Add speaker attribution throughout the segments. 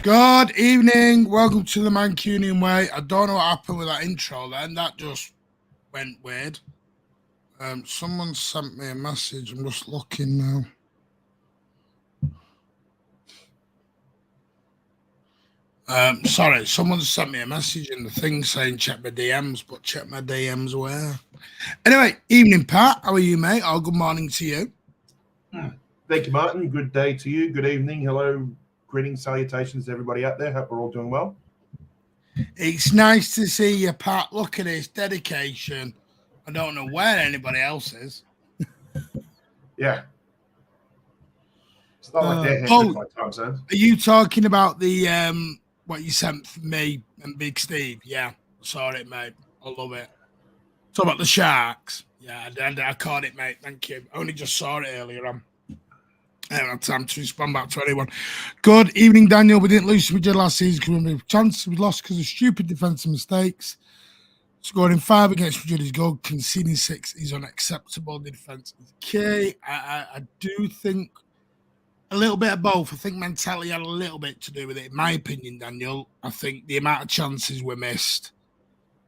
Speaker 1: Good evening. Welcome to the Mancunian way. I don't know what happened with that intro then. That just went weird. Someone sent me a message. I'm just looking now. Sorry, someone sent me a message in the thing saying check my DMs, but check my DMs where? Anyway, evening, Pat. How are you, mate? Oh, good morning to you.
Speaker 2: Thank you, Martin. Good day to you. Good evening. Hello. Greetings, salutations to everybody out there. Hope we're all doing well.
Speaker 1: It's nice to see you, Pat. Look at this dedication. I don't know where anybody else is.
Speaker 2: Yeah. It's not like they're hampered by time zones.
Speaker 1: Are you talking about the what you sent for me and Big Steve? Yeah, I saw it, mate. I love it. Talk about the Sharks. Yeah, I caught it, mate. Thank you. I only just saw it earlier on. I haven't had time to respond back to anyone. Good evening, Daniel. We didn't lose as we did last season because we had a chance. We lost because of stupid defensive mistakes. Scoring 5 against Madrid is good. Conceding 6 is unacceptable. The defense is key. I do think a little bit of both. I think mentality had a little bit to do with it, in my opinion, Daniel. I think the amount of chances we missed,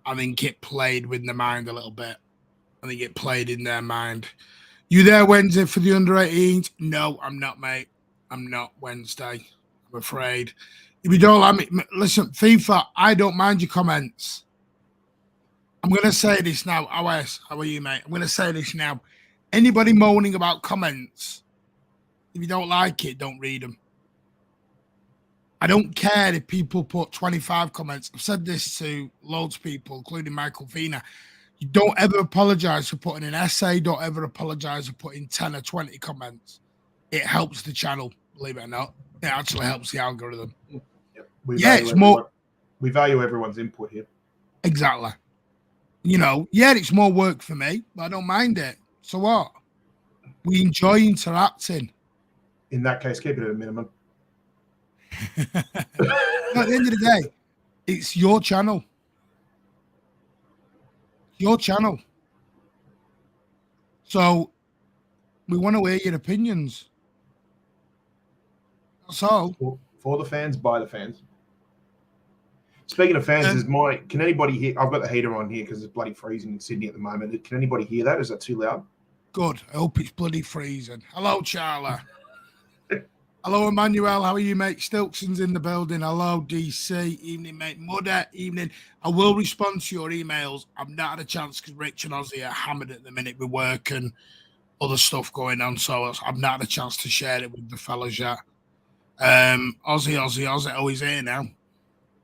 Speaker 1: I think it played with their mind a little bit. I think it played in their mind. You there Wednesday for the under-18s? No, I'm not, mate. I'm not Wednesday, I'm afraid. If you don't like me, listen, FIFA, I don't mind your comments. I'm going to say this now. How are you, mate? I'm going to say this now. Anybody moaning about comments, if you don't like it, don't read them. I don't care if people put 25 comments. I've said this to loads of people, including Michael Fina. You don't ever apologize for putting an essay. Don't ever apologize for putting 10 or 20 comments. It helps the channel, believe it or not. It actually helps the algorithm.
Speaker 2: Yep. We value everyone's input here.
Speaker 1: Exactly. You know, yeah, it's more work for me, but I don't mind it. So what? We enjoy interacting.
Speaker 2: In that case, keep it at a minimum.
Speaker 1: At the end of the day, it's your channel. Your channel. So we want to hear your opinions. That's all.
Speaker 2: For the fans, by the fans. Speaking of fans, can anybody hear? I've got the heater on here because it's bloody freezing in Sydney at the moment. Can anybody hear that? Is that too loud?
Speaker 1: Good. I hope it's bloody freezing. Hello, Charlie. Hello, Emmanuel. How are you, mate? Stilkson's in the building. Hello, DC. Evening, mate. Mudder, evening. I will respond to your emails. I've not had a chance because Rich and Ozzy are hammered at the minute with work and other stuff going on. So I've not had a chance to share it with the fellas yet. Ozzy. Oh, he's here now.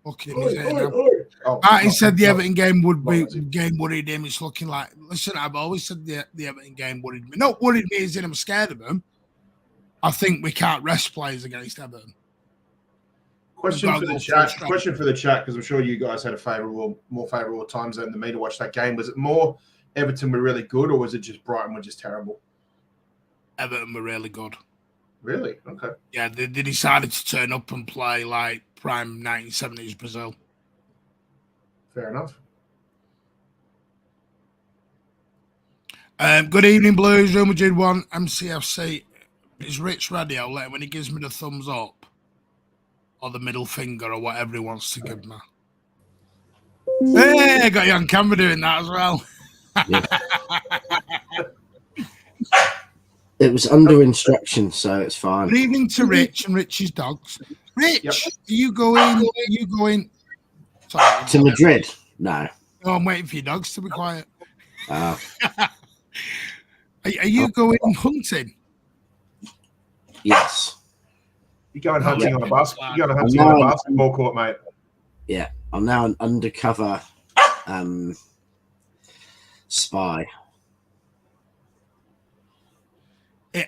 Speaker 1: Okay, he's here now. Martin said the Everton game worried him. It's looking like, listen, I've always said the Everton game worried me. Not worried me as in I'm scared of them. I think we can't rest players against Everton.
Speaker 2: Question for the chat, because I'm sure you guys had a more favourable time zone than me to watch that game. Was it more Everton were really good, or was it just Brighton were just terrible?
Speaker 1: Everton were really good.
Speaker 2: Really? Okay.
Speaker 1: Yeah, they decided to turn up and play like prime 1970s Brazil.
Speaker 2: Fair enough.
Speaker 1: Good evening, Blues. Real Madrid 1, MCFC. Is Rich ready? I'll let him when he gives me the thumbs up or the middle finger or whatever he wants to give me. Hey, I got you on camera doing that as well.
Speaker 3: Yeah. It was under instruction, so it's fine.
Speaker 1: Good evening to Rich and Rich's dogs. Rich, yep. Are you going
Speaker 3: to Madrid? No.
Speaker 1: No, I'm waiting for your dogs to be quiet.
Speaker 3: Are
Speaker 1: you going hunting?
Speaker 3: Yes.
Speaker 2: You're going hunting on a bus. You're going hunting on a basketball court, mate.
Speaker 3: Yeah, I'm now an undercover spy.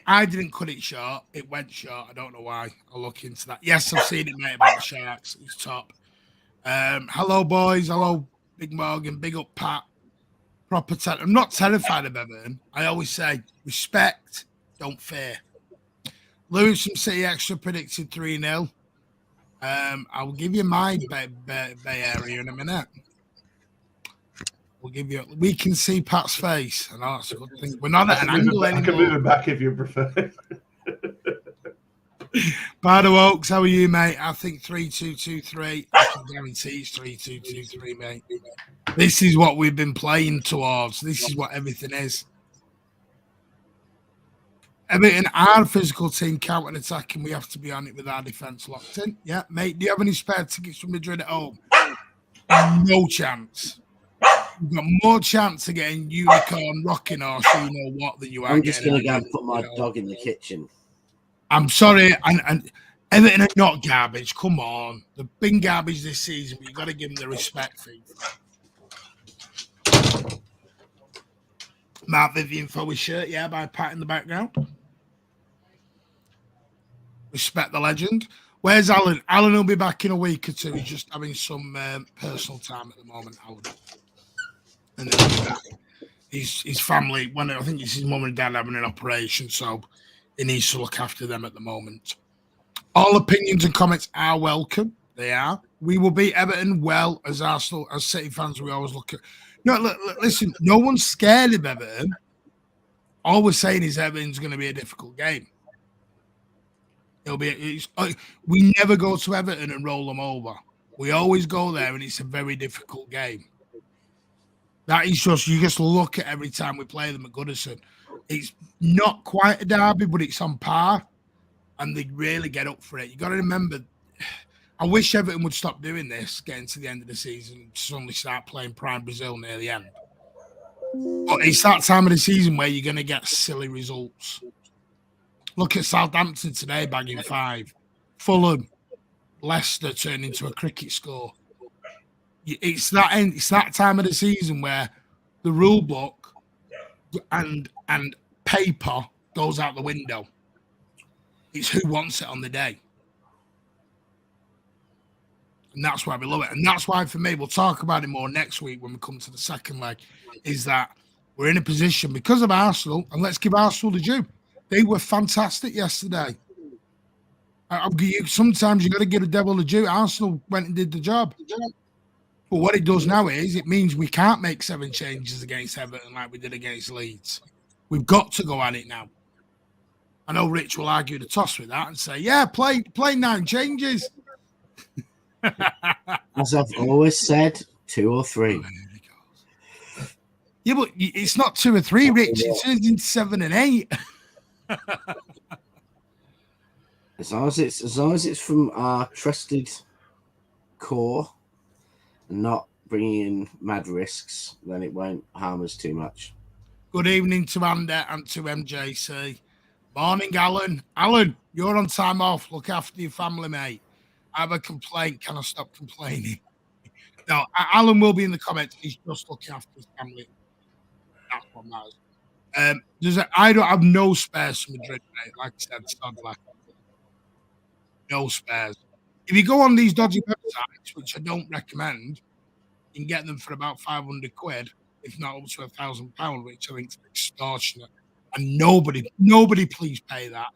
Speaker 1: I didn't cut it short. It went short. I don't know why. I'll look into that. Yes, I've seen it, mate, about the Sharks. It's top. Hello, boys. Hello, Big Morgan. Big up, Pat. Proper. I'm not terrified of Everton. I always say respect, don't fear. Lewis from City Extra predicted 3-0. I'll give you my Bay Area in a minute. We'll give you. We can see Pat's face, and that's a good thing. We're not at an angle anymore.
Speaker 2: I can move it back if you prefer.
Speaker 1: Bardo Oaks, how are you, mate? I think 3-2-2-3. I can guarantee it's 3-2-2-3, mate. This is what we've been playing towards. This is what everything is. Everton, our physical team counter-attacking, we have to be on it with our defence locked in. Yeah, mate, do you have any spare tickets from Madrid at home? No chance. You've got more chance of getting unicorn rocking horse, you know what, than you are.
Speaker 3: I'm just going to go and put my dog in the kitchen.
Speaker 1: I'm sorry, and Everton are not garbage. Come on. They've been garbage this season, but you've got to give them the respect for it. Mark Vivian for his shirt, yeah, by Pat in the background. Respect the legend. Where's Alan? Alan will be back in a week or two. He's just having some personal time at the moment, Alan. And then his family, I think it's his mum and dad having an operation, so he needs to look after them at the moment. All opinions and comments are welcome. They are. We will beat Everton well as Arsenal, as City fans. We always look at. No, listen. No one's scared of Everton. All we're saying is Everton's going to be a difficult game. We never go to Everton and roll them over. We always go there, and it's a very difficult game. That is just, you just look at every time we play them at Goodison. It's not quite a derby, but it's on par, and they really get up for it. You got to remember, I wish Everton would stop doing this, getting to the end of the season, and suddenly start playing prime Brazil near the end. But it's that time of the season where you're going to get silly results. Look at Southampton today, bagging 5. Fulham, Leicester turned into a cricket score. It's that time of the season where the rule book and paper goes out the window. It's who wants it on the day. And that's why we love it. And that's why, for me, we'll talk about it more next week when we come to the second leg, is that we're in a position because of Arsenal, and let's give Arsenal the due. They were fantastic yesterday. Sometimes you've got to give the devil the due. Arsenal went and did the job. But what it does now is it means we can't make 7 changes against Everton like we did against Leeds. We've got to go at it now. I know Rich will argue the toss with that and say, yeah, play 9 changes.
Speaker 3: As I've always said, 2 or 3.
Speaker 1: Yeah, but it's not 2 or 3, Rich. It turns into 7 and 8.
Speaker 3: As long as it's from our trusted core and not bringing in mad risks, then it won't harm us too much.
Speaker 1: Good evening to Andy and to MJC. Morning, Alan. Alan, you're on time off. Look after your family, mate. I have a complaint. Can I stop complaining? No, Alan will be in the comments. He's just looking after his family. That's what matters. I don't have no spares for Madrid, mate. Like I said, sadly. No spares. If you go on these dodgy websites, which I don't recommend, you can get them for about 500 quid, if not up to £1,000, which I think is extortionate. And nobody please pay that.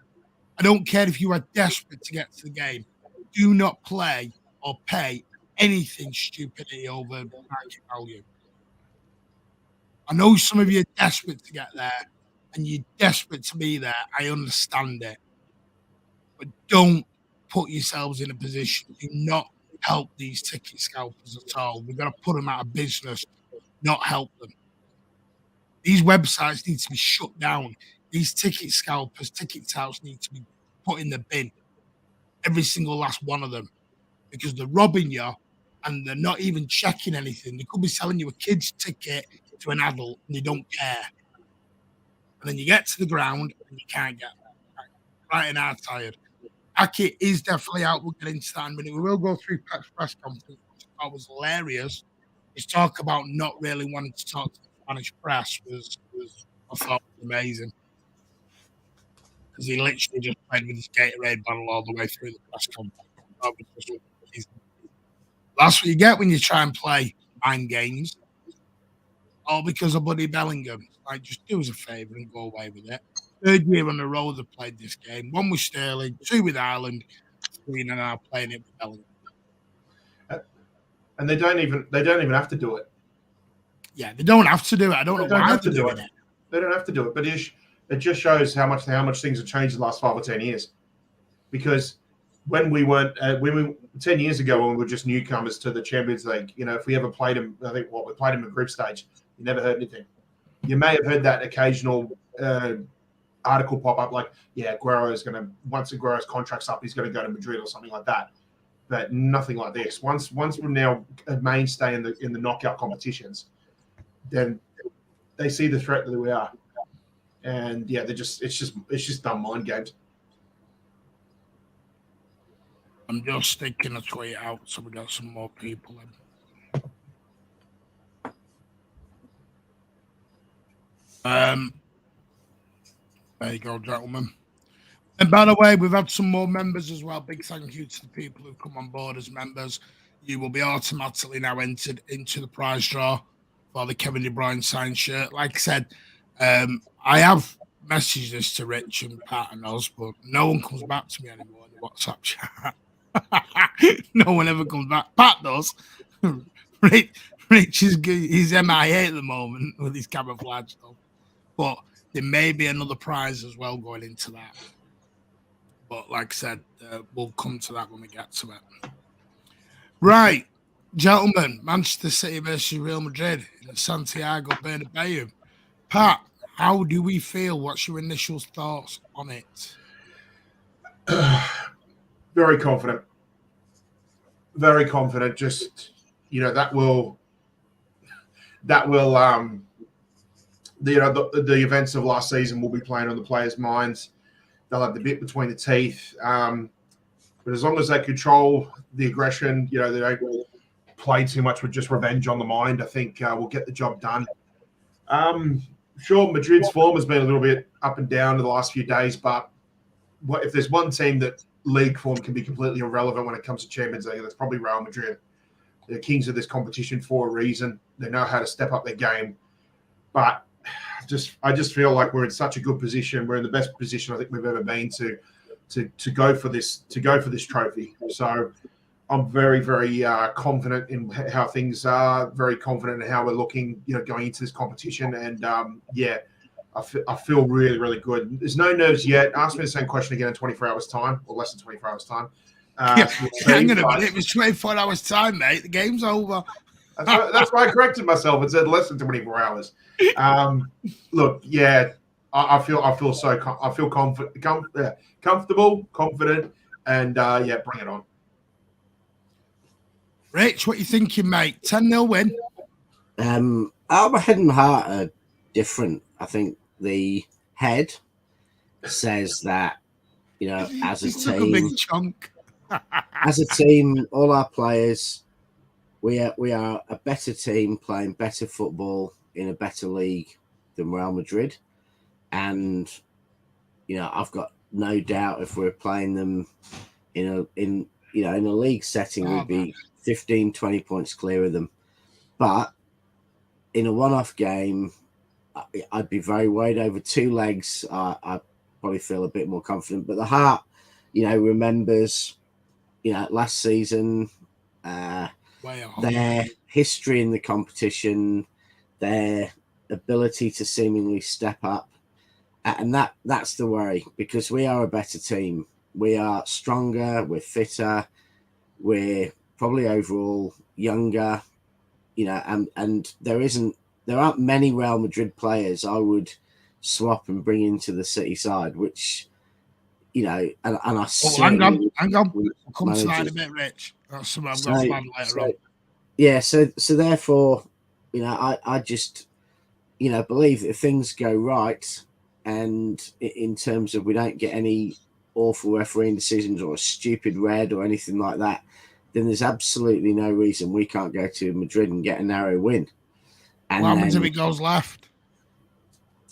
Speaker 1: I don't care if you are desperate to get to the game. Do not play or pay anything stupidity over market value. I know some of you are desperate to get there and you're desperate to be there. I understand it. But don't put yourselves in a position to not help these ticket scalpers at all. We've got to put them out of business, not help them. These websites need to be shut down. These ticket scalpers, ticket touts need to be put in the bin. Every single last one of them. Because they're robbing you and they're not even checking anything. They could be selling you a kid's ticket to an adult and they don't care. And then you get to the ground and you can't get there. Right and hard tired. Aki is definitely out. We'll get into that in a minute. We will go through Pep's press conference, which I thought was hilarious. His talk about not really wanting to talk to the Spanish press was I thought was amazing. Because he literally just played with his Gatorade bottle all the way through the press conference. That's what you get when you try and play mind games. All because of Buddy Bellingham. Like, just do us a favour and go away with it. 3rd year on the road they've played this game. 1 with Sterling, 2 with Ireland, 3 and now playing it with Bellingham.
Speaker 2: And they don't even have to do it.
Speaker 1: Yeah, they don't have to do it. I don't know why they're doing it.
Speaker 2: They don't have to do it, but it just shows how much things have changed in the last 5 or 10 years. Because when we weren't, 10 years ago, when we were just newcomers to the Champions League, if we ever played him, I think we played him in group stage, you never heard anything. You may have heard that occasional article pop up like, Aguero is going to, once Aguero's contract's up, he's going to go to Madrid or something like that. But nothing like this. Once we're now a mainstay in the knockout competitions, then they see the threat that we are. And it's just dumb mind games.
Speaker 1: I'm just sticking a tweet out so we got some more people in. There you go, gentlemen. And by the way, we've had some more members as well. Big thank you to the people who've come on board as members. You will be automatically now entered into the prize draw for the Kevin De Bruyne signed shirt. Like I said, I have messaged this to Rich and Pat and us, but no one comes back to me anymore in the WhatsApp chat. No one ever comes back. Pat does. Rich is good. He's MIA at the moment with his camouflage stuff. But there may be another prize as well going into that. But like I said, we'll come to that when we get to it. Right, gentlemen, Manchester City versus Real Madrid in the Santiago Bernabeu. Pat, how do we feel? What's your initial thoughts on it?
Speaker 2: Very confident. Very confident. Just, that will the events of last season will be playing on the players' minds. They'll have the bit between the teeth. But as long as they control the aggression, they don't play too much with just revenge on the mind, I think we'll get the job done. Sure, Madrid's form has been a little bit up and down in the last few days, but if there's one team that league form can be completely irrelevant when it comes to Champions League, that's probably Real Madrid. They're kings of this competition for a reason. They know how to step up their game. But I just feel like we're in such a good position. We're in the best position I think we've ever been to go for this trophy. So I'm very, very confident in how things are. Very confident in how we're looking, going into this competition. And I feel really, really good. There's no nerves yet. Ask me the same question again in 24 hours time, or less than 24 hours time.
Speaker 1: Hang on a minute. It was 24 hours time, mate. The game's over.
Speaker 2: That's why I corrected myself and said less than 24 hours. Look, I feel so comfortable, confident, and bring it on.
Speaker 1: Rich, what you thinking, mate? 10-0 win.
Speaker 3: Our head and heart are different. I think the head says that as a team,
Speaker 1: a big chunk.
Speaker 3: As a team, all our players, we are a better team playing better football in a better league than Real Madrid. And I've got no doubt if we're playing them in a league setting, we'd be 15, 20 points clear of them. But in a one-off game, I'd be very worried. Over two legs. I probably feel a bit more confident. But the heart, remembers, last season, their history in the competition, their ability to seemingly step up. And that's the worry, because we are a better team. We are stronger, we're fitter, we're probably overall younger, and there aren't many Real Madrid players I would swap and bring into the City side, which, and I
Speaker 1: hang on. We'll come to that in a bit, Rich. That's something I've got planned later on.
Speaker 3: Yeah, so therefore, I just, believe that if things go right, and in terms of we don't get any awful refereeing decisions or a stupid red or anything like that, then there's absolutely no reason we can't go to Madrid and get a narrow win. And
Speaker 1: what happens if it goes left?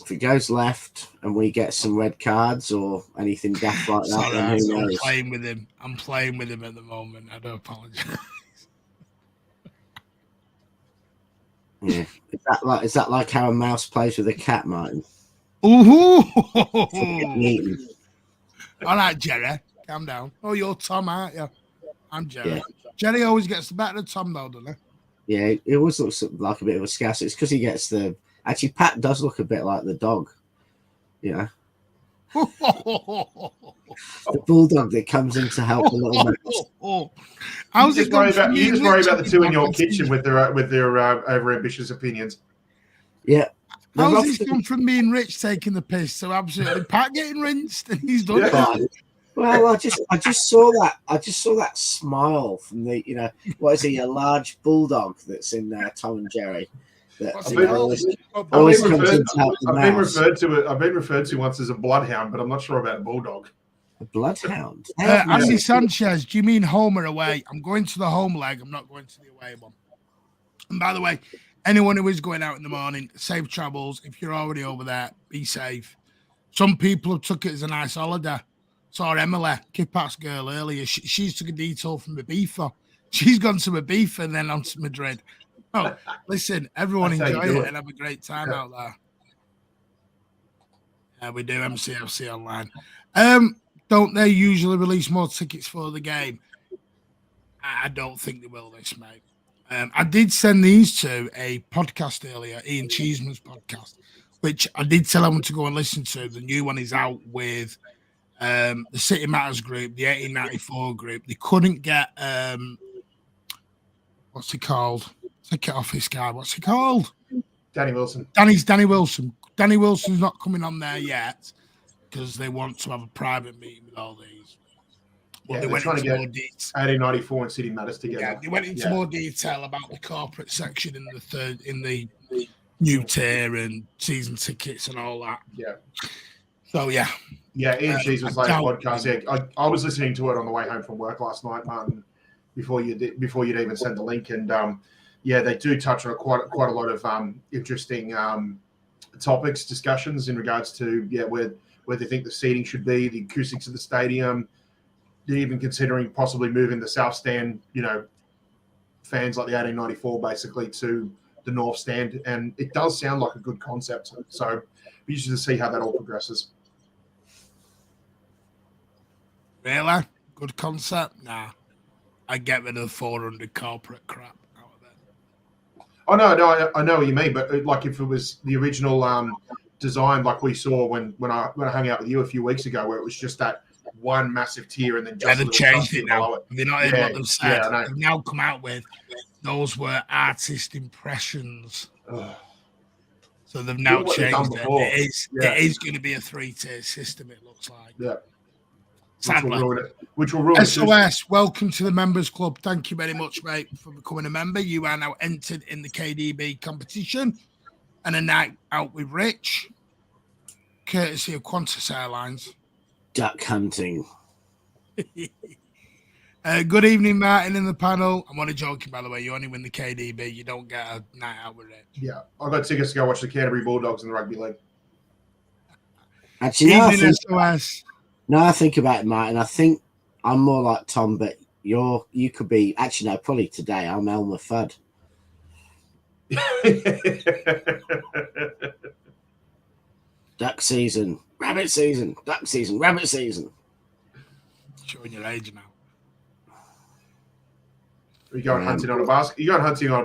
Speaker 3: If it goes left and we get some red cards or anything daft like that,
Speaker 1: Sorry,
Speaker 3: then who knows?
Speaker 1: I'm playing with him at the moment. I do apologize.
Speaker 3: Yeah, is that like how a mouse plays with a cat, Martin?
Speaker 1: Ooh! All right, Jerry, calm down. Oh, you're Tom, aren't you? I'm Jerry. Yeah. Jerry always gets the better of Tom, though, doesn't he?
Speaker 3: Yeah, it always looks like a bit of a scouse. It's because he gets the. Actually, Pat does look a bit like the dog. The bulldog that comes in to help the little man.
Speaker 1: How's
Speaker 2: You
Speaker 1: it gone from me
Speaker 2: just
Speaker 1: and
Speaker 2: worry
Speaker 1: Rich
Speaker 2: about the two in your
Speaker 1: back
Speaker 2: kitchen with their over-ambitious opinions.
Speaker 3: Yeah.
Speaker 1: How's this gone from me and Rich taking the piss to absolutely Pat getting rinsed and he's done it?
Speaker 3: Well, I just saw that. I just saw that smile from the, you know, what is he, a large bulldog that's in Tom and Jerry. That
Speaker 1: What's
Speaker 2: I've
Speaker 1: it
Speaker 2: been,
Speaker 3: always
Speaker 2: I've been
Speaker 3: comes in to help the mouse.
Speaker 2: I've been referred to once as a bloodhound, but I'm not sure about a bulldog.
Speaker 3: A bloodhound.
Speaker 1: Andy Sanchez, do you mean Homer away? I'm going to the home leg. I'm not going to the away one. And by the way, anyone who is going out in the morning, safe travels. If you're already over there, be safe. Some people have took it as a nice holiday. Saw Emily, Kipat's girl earlier. She's took a detour from Ibiza. She's gone to Ibiza and then on to Madrid. Oh, listen, everyone enjoy it and have a great time out there. Yeah, we do MCFC online. Don't they usually release more tickets for the game? I don't think they will this, mate. I did send these to a podcast earlier, Ian Cheeseman's podcast, which I did tell them to go and listen to. The new one is out with the City Matters group, the 1894 group. They couldn't get what's he called? Ticket office guy. What's he called?
Speaker 2: Danny Wilson.
Speaker 1: Danny Wilson. Danny Wilson's not coming on there yet because they want to have a private meeting with all these. But they went
Speaker 2: trying
Speaker 1: into
Speaker 2: to
Speaker 1: more
Speaker 2: get
Speaker 1: detail.
Speaker 2: 1894 and City Matters together.
Speaker 1: Yeah, they went into more detail about the corporate section in the new tier and season tickets and all that.
Speaker 2: Yeah.
Speaker 1: So yeah.
Speaker 2: Yeah, Ian Cheese was like a podcast. Yeah, I was listening to it on the way home from work last night, Martin, before you'd even send the link, and yeah, they do touch on quite a lot of interesting topics, discussions in regards to where they think the seating should be, the acoustics of the stadium. They're even considering possibly moving the south stand, fans like the 1894 basically to the north stand, and it does sound like a good concept. So be interested to see how that all progresses.
Speaker 1: Really? Good concept? Nah. I'd get rid of the 400 corporate crap out of it.
Speaker 2: Oh, no, I know what you mean, but like if it was the original design like we saw when I hung out with you a few weeks ago, where it was just that one massive tier and then just
Speaker 1: they've changed it now. They're not in what they've said. They've now come out with those were artist impressions. So they've now changed it. It is going to be a 3-tier system, it looks like.
Speaker 2: Yeah.
Speaker 1: Sadly.
Speaker 2: Which will ruin it.
Speaker 1: SOS, welcome to the members club. Thank you very much, mate, for becoming a member. You are now entered in the KDB competition and a night out with Rich, courtesy of Qantas Airlines.
Speaker 3: Duck hunting.
Speaker 1: Good evening, Martin, in the panel. I'm only joking, by the way. You only win the KDB. You don't get a night out with Rich.
Speaker 2: Yeah, I've got tickets to go watch the Canterbury Bulldogs in the rugby league.
Speaker 3: Actually,
Speaker 1: SOS.
Speaker 3: Now I think about it, Martin, I think I'm more like Tom, but you could be actually no, probably today I'm Elmer Fudd. Duck season, rabbit season, duck season, rabbit season.
Speaker 1: Showing your age now.
Speaker 2: You're going hunting on a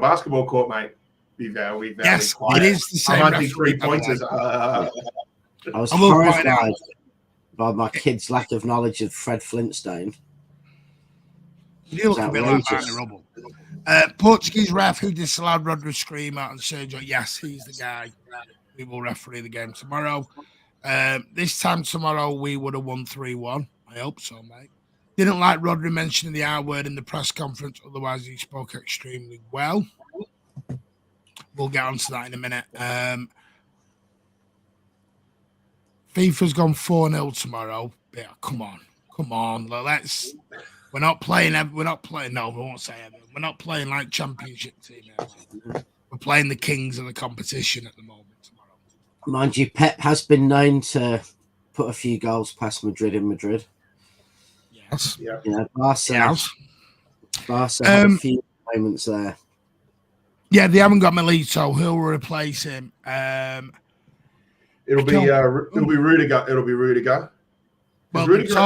Speaker 2: basketball court, mate.
Speaker 1: Yes, it is the same.
Speaker 2: I'm hunting 3-pointers.
Speaker 3: I was horrified by my kid's lack of knowledge of Fred Flintstone.
Speaker 1: You look a bit like Barney Rubble. Portuguese ref who disallowed Rodri Screamer and Sergio. Yes, he's the guy. We will referee the game tomorrow. This time tomorrow, we would have won 3-1. I hope so, mate. Didn't like Rodri mentioning the R word in the press conference. Otherwise, he spoke extremely well. We'll get onto that in a minute. FIFA's gone 4-0 tomorrow. Yeah, come on. We're not playing. No, we won't say it. We're not playing like championship team. We're playing the kings of the competition at the moment tomorrow.
Speaker 3: Mind you, Pep has been known to put a few goals past Madrid in Madrid.
Speaker 1: Yes.
Speaker 2: Yeah.
Speaker 3: Barca had a few moments there.
Speaker 1: Yeah, they haven't got Milito. Who'll replace him?
Speaker 2: It'll be Rudiger. It'll be Rudiger.
Speaker 1: Well,
Speaker 2: Rudiger came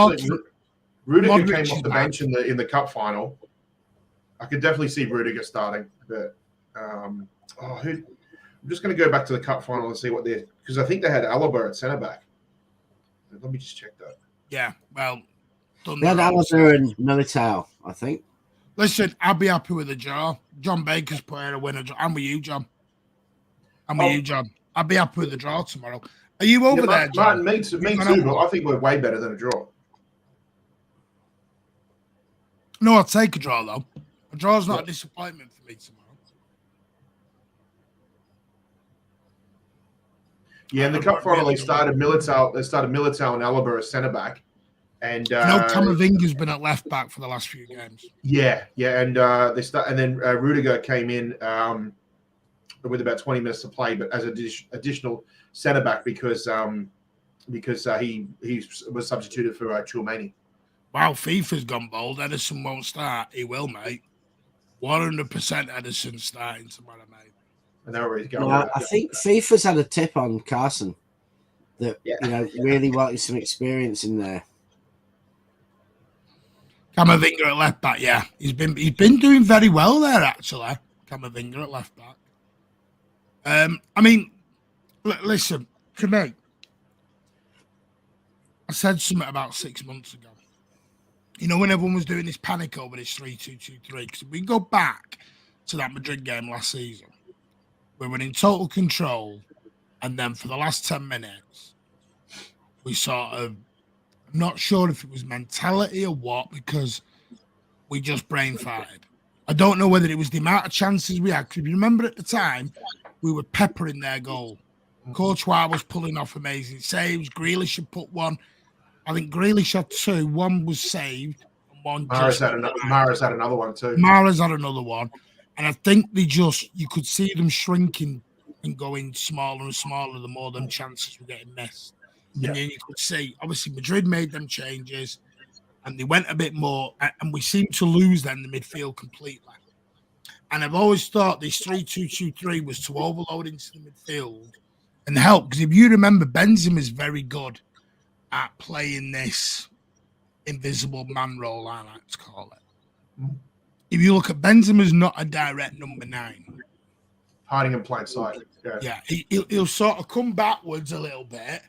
Speaker 2: off the
Speaker 1: back.
Speaker 2: bench in the cup final. I could definitely see Rudiger starting, but I'm just going to go back to the cup final and see what because I think they had Alaba at centre back. Let me just check that.
Speaker 1: Yeah, well, done.
Speaker 3: They had Alaba and Militao, I think.
Speaker 1: Listen, I'll be happy with the draw. John Baker's playing a winner. I'm with you, John. I'm with you, John. I'll be happy with the draw tomorrow. Are you over there, John?
Speaker 2: Martin, me too, but I think we're way better than a draw.
Speaker 1: No, I'll take a draw, though. A draw's not a disappointment for me tomorrow.
Speaker 2: Yeah, in the cup final, they started Militao and Alaba as centre back, and
Speaker 1: Camavinga's been at left back for the last few games.
Speaker 2: Yeah, and then Rudiger came in with about 20 minutes to play, but as additional centre back because he was substituted for Tchouameni.
Speaker 1: Wow, FIFA's gone bold. Ederson won't start. He will, mate. 100% Ederson starting tomorrow, mate.
Speaker 2: I know where he's going.
Speaker 3: Yeah, I think FIFA's had a tip on Carson that really wanted some experience in there.
Speaker 1: Camavinga at left back, yeah, he's been doing very well there actually. Camavinga at left back. I mean, listen to me. I said something about 6 months ago. You know, when everyone was doing this panic over this 3-2-2-3, because we go back to that Madrid game last season. We were in total control, and then for the last 10 minutes, we sort of, I'm not sure if it was mentality or what, because we just brain farted. I don't know whether it was the amount of chances we had, because if you remember at the time, we were peppering their goal. Courtois was pulling off amazing saves. Grealish had put one. I think Grealish had two. One was saved, and one
Speaker 2: Mahrez had another one too.
Speaker 1: Mahrez had another one. And I think you could see them shrinking and going smaller and smaller the more them chances were getting missed. Yeah. And then you could see, obviously, Madrid made them changes and they went a bit more, and we seemed to lose then the midfield completely. And I've always thought this 3-2-2-3 was to overload into the midfield and help, because if you remember, Benzema is very good at playing this invisible man role, I like to call it. If you look at Benzema's not a direct number 9.
Speaker 2: Hiding in plain sight.
Speaker 1: Yeah, he'll sort of come backwards a little bit,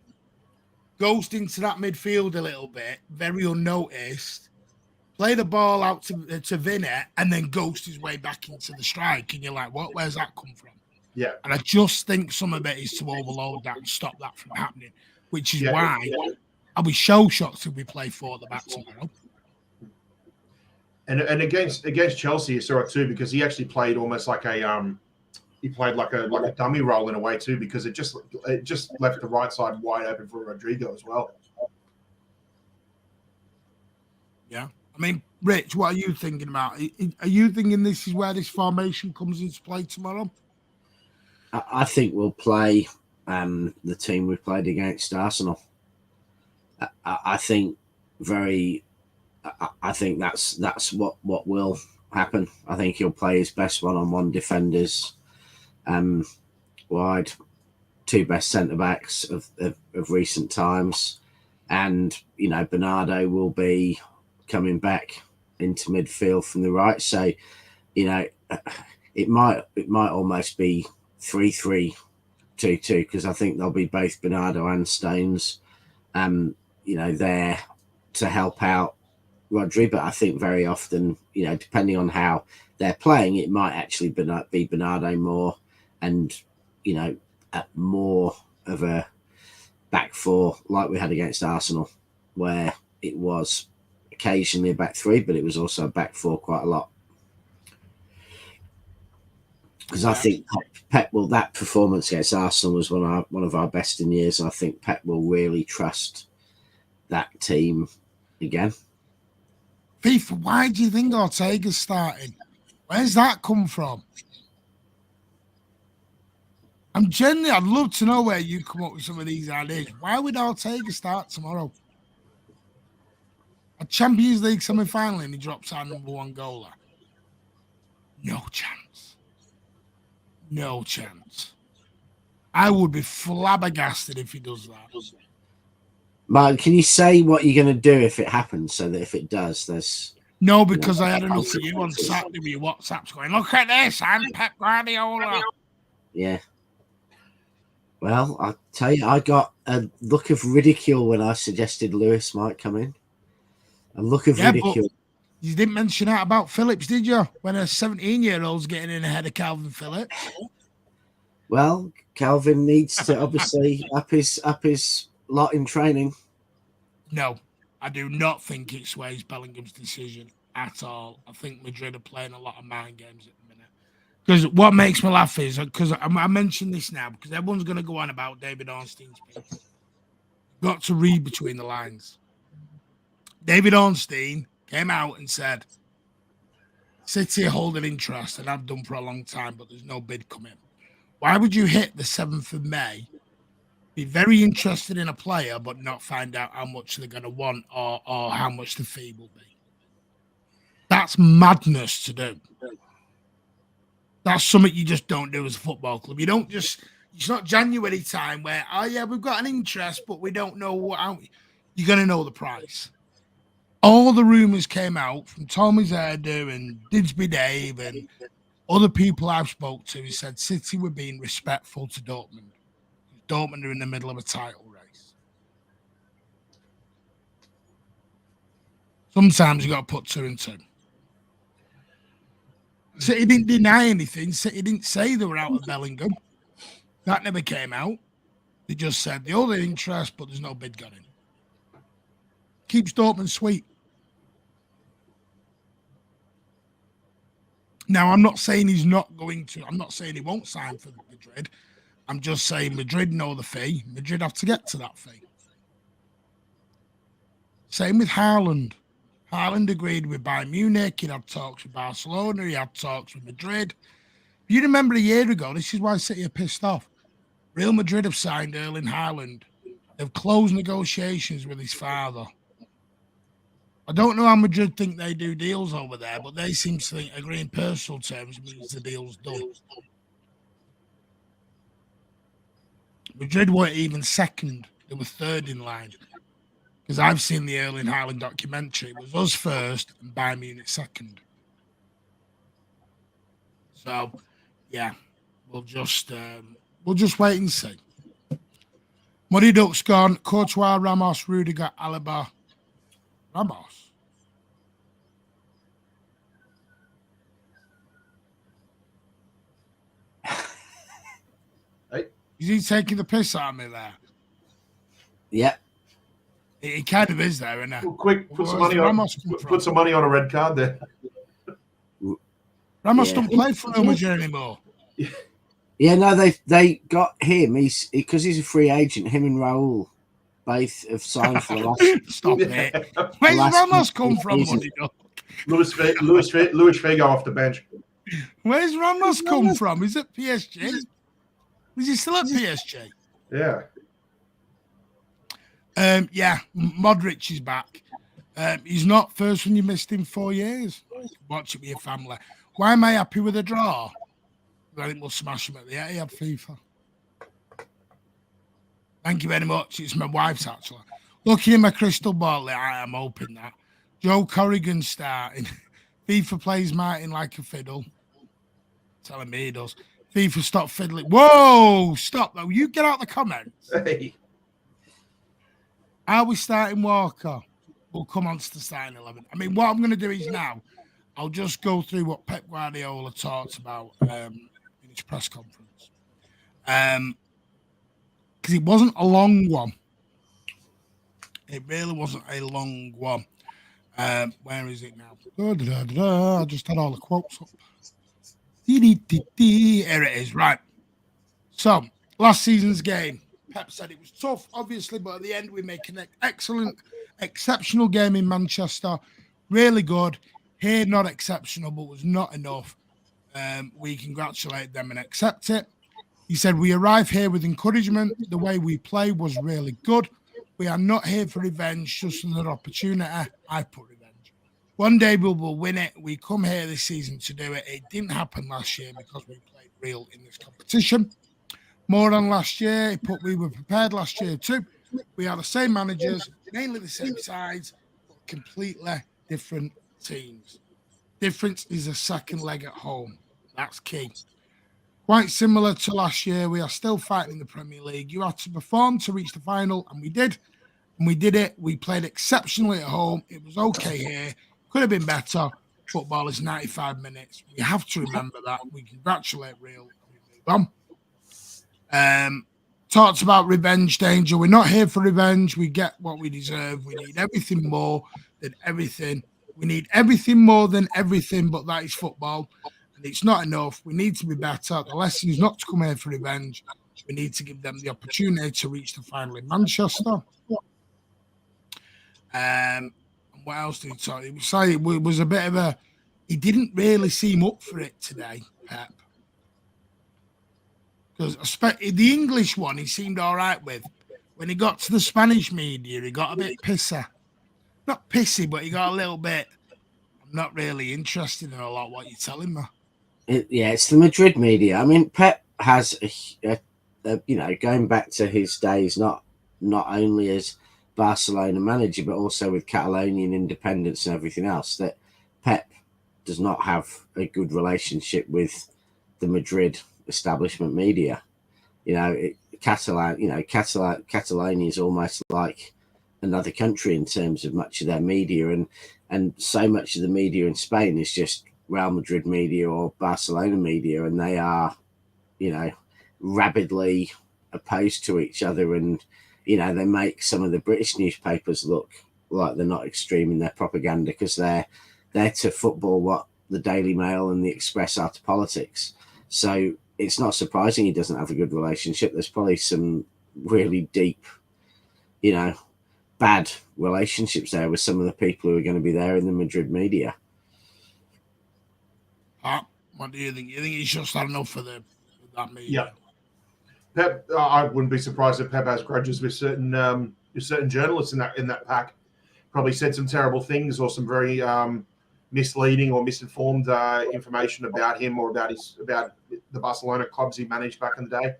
Speaker 1: ghost into that midfield a little bit, very unnoticed, play the ball out to Vinny, and then ghost his way back into the strike. And you're like, what? Where's that come from?
Speaker 2: Yeah.
Speaker 1: And I just think some of it is to overload that and stop that from happening, which is why I'll be shocked if we play 4 at the back tomorrow.
Speaker 2: And against Chelsea, you saw it too, because he actually played almost like a dummy role in a way too, because it just left the right side wide open for Rodrigo as well.
Speaker 1: Yeah, I mean, Rich, what are you thinking about? Are you thinking this is where this formation comes into play tomorrow?
Speaker 3: I think we'll play the team we played against Arsenal. I think that's what will happen. I think he'll play his best one-on-one defenders wide, 2 best centre-backs of recent times. And, Bernardo will be coming back into midfield from the right. So, it might almost be 3-3-2-2, because I think there'll be both Bernardo and Stones, there to help out Rodri. But I think very often, depending on how they're playing, it might actually be Bernardo more, and more of a back 4 like we had against Arsenal, where it was occasionally a back 3, but it was also a back 4 quite a lot. Because I think Pep will, that performance against Arsenal was one of our best in years. And I think Pep will really trust that team again.
Speaker 1: FIFA, why do you think Ortega's starting? Where's that come from? I'd love to know where you come up with some of these ideas. Why would Ortega start tomorrow? A Champions League semi-final and he drops our number 1 goaler. No chance. No chance. I would be flabbergasted if he does that.
Speaker 3: Mark, can you say what you're going to do if it happens, so that if it does, there's...
Speaker 1: No, because I had enough of you on Saturday with your WhatsApps going, look at this, I'm Pep Guardiola.
Speaker 3: Yeah. Well, I tell you, I got a look of ridicule when I suggested Lewis might come in. A look of ridicule.
Speaker 1: But you didn't mention that about Phillips, did you? When a 17-year-old's getting in ahead of Calvin Phillips.
Speaker 3: Well, Calvin needs to obviously up his lot in training.
Speaker 1: No, I do not think it sways Bellingham's decision at all. I think Madrid are playing a lot of mind games at the minute. Because what makes me laugh is, because I mentioned this now, because everyone's going to go on about David Ornstein's piece. Got to read between the lines. David Ornstein came out and said, City are holding interest, and I've done for a long time, but there's no bid coming. Why would you hit the 7th of May, be very interested in a player, but not find out how much they're going to want or how much the fee will be? That's madness to do. That's something you just don't do as a football club. You don't just, it's not January time where, oh yeah, we've got an interest, but we don't know how. You're going to know the price. All the rumours came out from Tommy Zerdu and Didsby Dave and other people I've spoke to who said City were being respectful to Dortmund. Dortmund are in the middle of a title race. Sometimes you got to put 2 and 2. City didn't deny anything. City didn't say they were out of Bellingham. That never came out. They just said the other interest, but there's no bid got in. Keeps Dortmund sweet. Now, I'm not saying he's not going to. I'm not saying he won't sign for Madrid. I'm just saying Madrid know the fee. Madrid have to get to that fee. Same with Haaland. Haaland agreed with Bayern Munich. He had talks with Barcelona. He had talks with Madrid. You remember a year ago, this is why City are pissed off. Real Madrid have signed Erling Haaland. They've closed negotiations with his father. I don't know how Madrid think they do deals over there, but they seem to think agreeing personal terms means the deal's done. Madrid weren't even second. They were third in line. Because I've seen the Erling Haaland documentary. It was us first and Bayern Munich second. So, yeah, we'll just wait and see. Muddy Duck's gone. Courtois, Ramos, Rudiger, Alaba. Ramos?
Speaker 2: Hey.
Speaker 1: Is he taking the piss out of me there?
Speaker 3: Yeah.
Speaker 1: He kind of is there, isn't he?
Speaker 2: Well, quick, put some money on a red card there.
Speaker 1: Ramos don't play for Real Madrid anymore.
Speaker 3: Yeah, no, they got him. Because he's a free agent. Him and Raul both have signed for the last.
Speaker 1: Stop it. Where's Ramos come from, Muddy Duck?
Speaker 2: Luis Figo off the bench.
Speaker 1: Where's Ramos come from? Is it PSG? Is he still at PSG?
Speaker 2: Yeah.
Speaker 1: Yeah, Modric is back. He's not first when you missed him 4 years. Watch it with your family. Why am I happy with a draw? I think we'll smash him at the Etihad FIFA. Thank you very much. It's my wife's actually. Looking in my crystal ball, I am hoping that Joe Corrigan's starting. FIFA plays Martin like a fiddle. Telling me he does. FIFA, stop fiddling. Whoa, stop though. You get out the comments.
Speaker 2: Hey.
Speaker 1: Are we starting Walker? We'll come on to the starting 11. I mean, what I'm going to do is now, I'll just go through what Pep Guardiola talked about in his press conference. Because it wasn't a long one. It really wasn't a long one. Where is it now? I just had all the quotes up. Here it is, right. So, last season's game. Pep said it was tough, obviously, but at the end we make an excellent, exceptional game in Manchester. Really good. Here, not exceptional, but was not enough. We congratulate them and accept it. He said, we arrive here with encouragement. The way we play was really good. We are not here for revenge, just another opportunity. I put revenge. One day we will win it. We come here this season to do it. It didn't happen last year because we played real in this competition. More than last year, we were prepared last year too. We are the same managers, mainly the same sides, but completely different teams. Difference is a second leg at home. That's key. Quite similar to last year, we are still fighting in the Premier League. You had to perform to reach the final, and we did. And we did it. We played exceptionally at home. It was okay here. Could have been better. Football is 95 minutes. We have to remember that. We congratulate Real and we move on. Talks about revenge danger. We're not here for revenge. We get what we deserve. We need everything more than everything. We need everything more than everything, but that is football. And it's not enough. We need to be better. The lesson is not to come here for revenge. We need to give them the opportunity to reach the final in Manchester. What else did he talk? He was saying it was a bit of a. He didn't really seem up for it today, Pep. Because the English one, he seemed all right with. When he got to the Spanish media, he got a bit pissy. Not pissy, but he got a little bit. I'm not really interested in a lot what you're telling me.
Speaker 3: It's the Madrid media. I mean, Pep has going back to his days, not only as Barcelona manager, but also with Catalonian independence and everything else, that Pep does not have a good relationship with the Madrid establishment media. Catalonia is almost like another country in terms of much of their media, and so much of the media in Spain is just Real Madrid media or Barcelona media, and they are, rabidly opposed to each other, and they make some of the British newspapers look like they're not extreme in their propaganda because they're to football what the Daily Mail and the Express are to politics. So it's not surprising he doesn't have a good relationship. There's probably some really deep, bad relationships there with some of the people who are going to be there in the Madrid media.
Speaker 1: What do you think? You think he's just had enough of that media?
Speaker 2: Yeah. Pep, I wouldn't be surprised if Pep has grudges with certain journalists in that pack. Probably said some terrible things or some very misleading or misinformed information about him or about the Barcelona clubs he managed back in the day.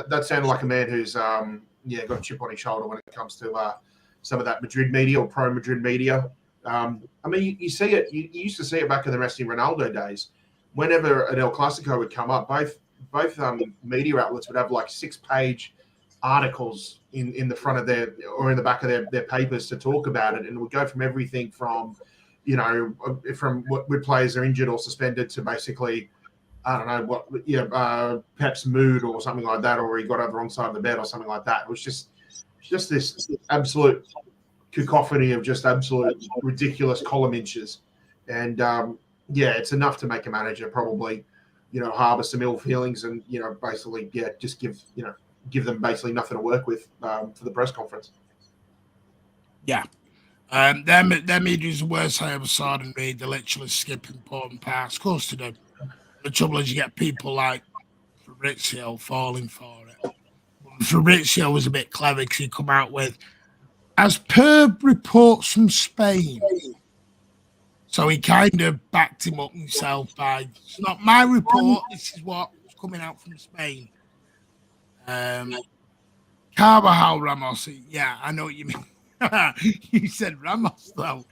Speaker 2: That sounded like a man who's got a chip on his shoulder when it comes to some of that Madrid media or pro-Madrid media. You see it. You used to see it back in the Messi Ronaldo days. Whenever an El Clasico would come up, both media outlets would have like 6-page articles in the front of their or in the back of their papers to talk about it, and it would go from everything from from what players are injured or suspended to basically Pep's mood or something like that, or he got over the wrong side of the bed or something like that. It was just this absolute cacophony of just absolute ridiculous column inches, and it's enough to make a manager probably harbor some ill feelings and basically just give them basically nothing to work with for the press conference.
Speaker 1: Their media is the worst I ever saw them read. They literally skip important parts. Of course they do. The trouble is you get people like Fabrizio falling for it. Fabrizio was a bit clever because he come out with, as per reports from Spain. So he kind of backed him up himself by, it's not my report, this is what's coming out from Spain. Carvajal Ramos, yeah, I know what you mean. You said Ramos, though.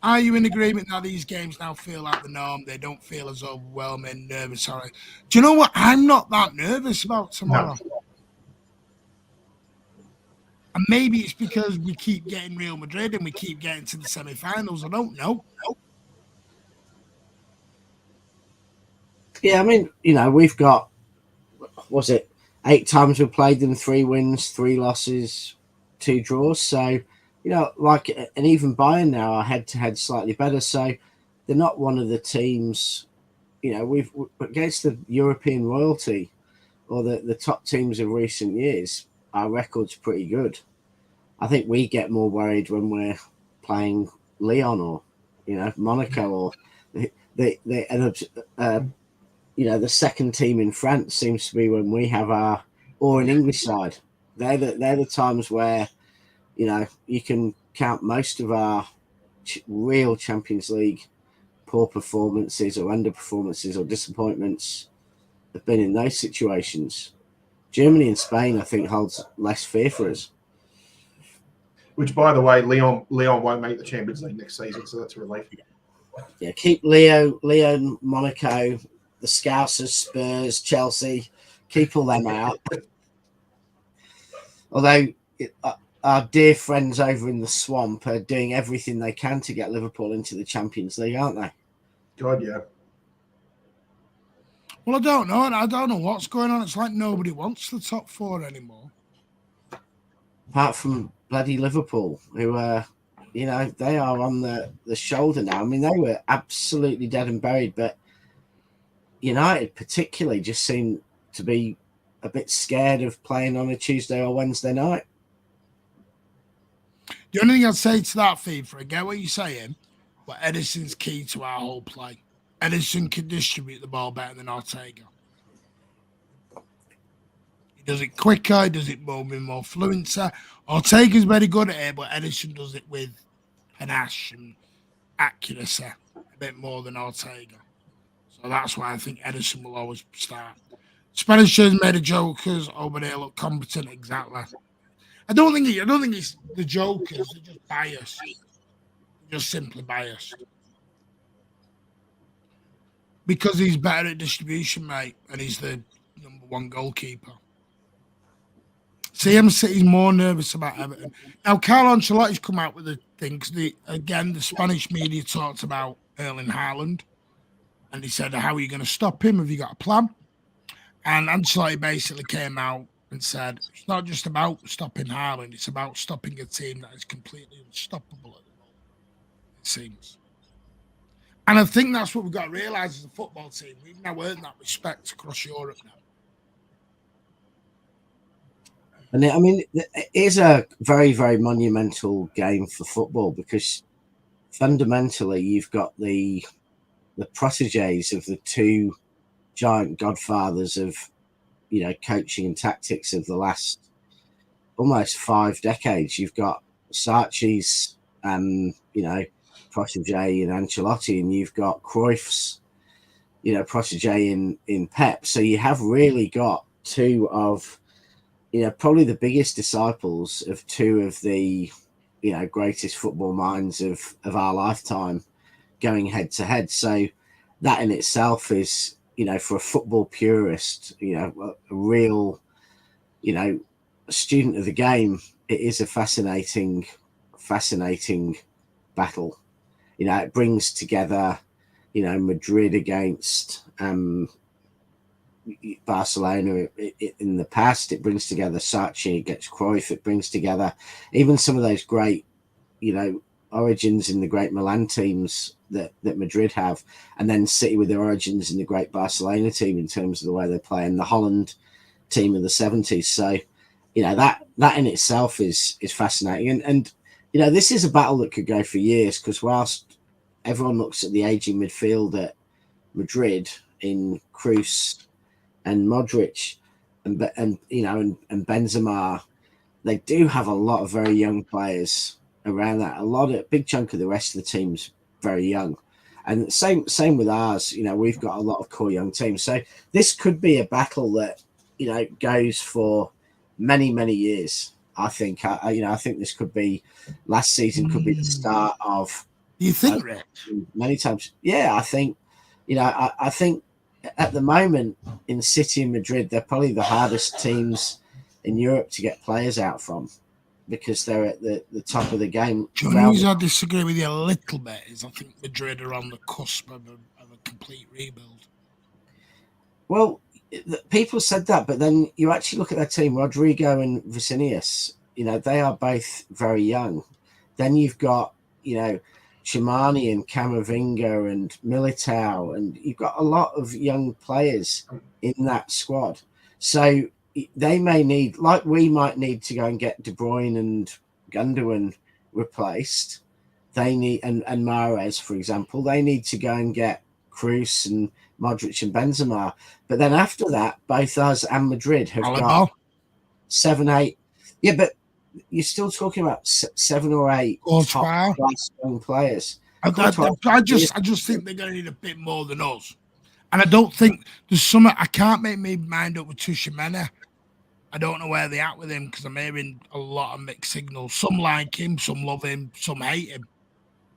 Speaker 1: Are you in agreement that these games now feel like the norm? They don't feel as overwhelming, nervous. Sorry. Do you know what? I'm not that nervous about tomorrow. No. And maybe it's because we keep getting Real Madrid and we keep getting to the semi-finals. I don't know.
Speaker 3: Yeah, we've got, 8 times we've played them, 3 wins, 3 losses, 2 draws. So, and even Bayern now are head-to-head slightly better. So they're not one of the teams, we've against the European royalty or the top teams of recent years, our record's pretty good. I think we get more worried when we're playing Lyon or, Monaco or the second team in France seems to be when we have or an English side. They're the times where, you can count most of our real Champions League poor performances or underperformances or disappointments have been in those situations. Germany and Spain, I think, holds less fear for us.
Speaker 2: Which, by the way, Lyon won't make the Champions League next season, so that's a relief.
Speaker 3: Yeah, keep Leo, Monaco, the Scousers, Spurs, Chelsea, keep all them out. Although our dear friends over in the swamp are doing everything they can to get Liverpool into the Champions League, aren't they?
Speaker 2: God, yeah.
Speaker 1: Well, I don't know. I don't know what's going on. It's like nobody wants the top four anymore.
Speaker 3: Apart from bloody Liverpool, who they are on the shoulder now. I mean, they were absolutely dead and buried, but United particularly just seem to be a bit scared of playing on a Tuesday or Wednesday night.
Speaker 1: The only thing I'd say to that, FIFA, I get what you're saying, but Edison's key to our whole play. Edison can distribute the ball better than Ortega. He does it quicker, he does it more with more fluency. Ortega's very good at it, but Edison does it with panache and accuracy a bit more than Ortega. So that's why I think Edison will always start. Spanish has made a jokers over there look competent, exactly. I don't think it's the jokers, they're just biased. They're just simply biased. Because he's better at distribution, mate, and he's the number one goalkeeper. CM City's more nervous about Everton. Now, Carlo Ancelotti's come out with a thing, because the Spanish media talked about Erling Haaland, and he said, how are you going to stop him? Have you got a plan? And Ancelotti basically came out and said, it's not just about stopping Haaland, it's about stopping a team that is completely unstoppable at the moment, it seems. And I think that's what we've got to realise as a football team. We've now earned that respect across Europe now.
Speaker 3: And I mean, it is a very, very monumental game for football because fundamentally you've got the proteges of the two giant godfathers of, coaching and tactics of the last almost 5 decades. You've got Sarchi's, protege in Ancelotti, and you've got Cruyff's, protege in Pep. So you have really got two of, probably the biggest disciples of two of the, greatest football minds of our lifetime going head to head. So that in itself is, for a football purist, a real, student of the game, it is a fascinating battle. It brings together, Madrid against Barcelona in the past. It brings together Sarchi against Cruyff. It brings together even some of those great, origins in the great Milan teams that Madrid have, and then City with their origins in the great Barcelona team in terms of the way they play, and the Holland team of the 70s. So, that in itself is fascinating. And this is a battle that could go for years, because whilst everyone looks at the aging midfield at Madrid in Kroos and Modric and Benzema, they do have a lot of very young players around that. A big chunk of the rest of the team's very young. And same with ours. We've got a lot of core young teams. So this could be a battle that, goes for many, many years. I think, I think this could be, last season could be the start of.
Speaker 1: You think, Rick?
Speaker 3: Many times. Yeah, I think, I think at the moment in City and Madrid, they're probably the hardest teams in Europe to get players out from, because they're at the top of the game.
Speaker 1: I disagree with you a little bit. I think Madrid are on the cusp of a complete rebuild.
Speaker 3: Well, people said that, but then you actually look at their team, Rodrigo and Vicinius, they are both very young. Then you've got, Chimani and Camavinga and Militao, and you've got a lot of young players in that squad. So they may need, like we might need to go and get De Bruyne and Gundogan replaced. They need, and Mahrez, for example, they need to go and get Kroos and Modric and Benzema. But then after that, both us and Madrid have got 7, 8. Yeah, but you're still talking about 7 or 8 top-class young players.
Speaker 1: I just think they're going to need a bit more than us. And I don't think there's some. I can't make my mind up with Tuchemene. I don't know where they're at with him, because I'm hearing a lot of mixed signals. Some like him, some love him, some hate him.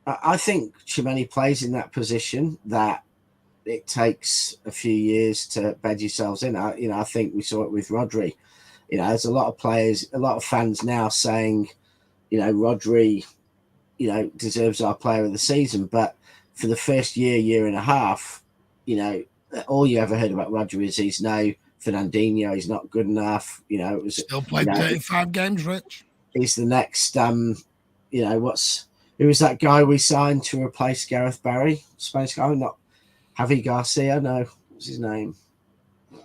Speaker 3: I think Tchouaméni plays in that position that it takes a few years to bed yourselves in. I think we saw it with Rodri. There's a lot of players, a lot of fans now saying, Rodri, deserves our player of the season. But for the first year and a half, all you ever heard about Rodri is he's no Fernandinho, he's not good enough. It was
Speaker 1: still played 35 games, Rich.
Speaker 3: He's the next, who was that guy we signed to replace Gareth Barry? Spanish guy, not Javi Garcia, no, what's his name?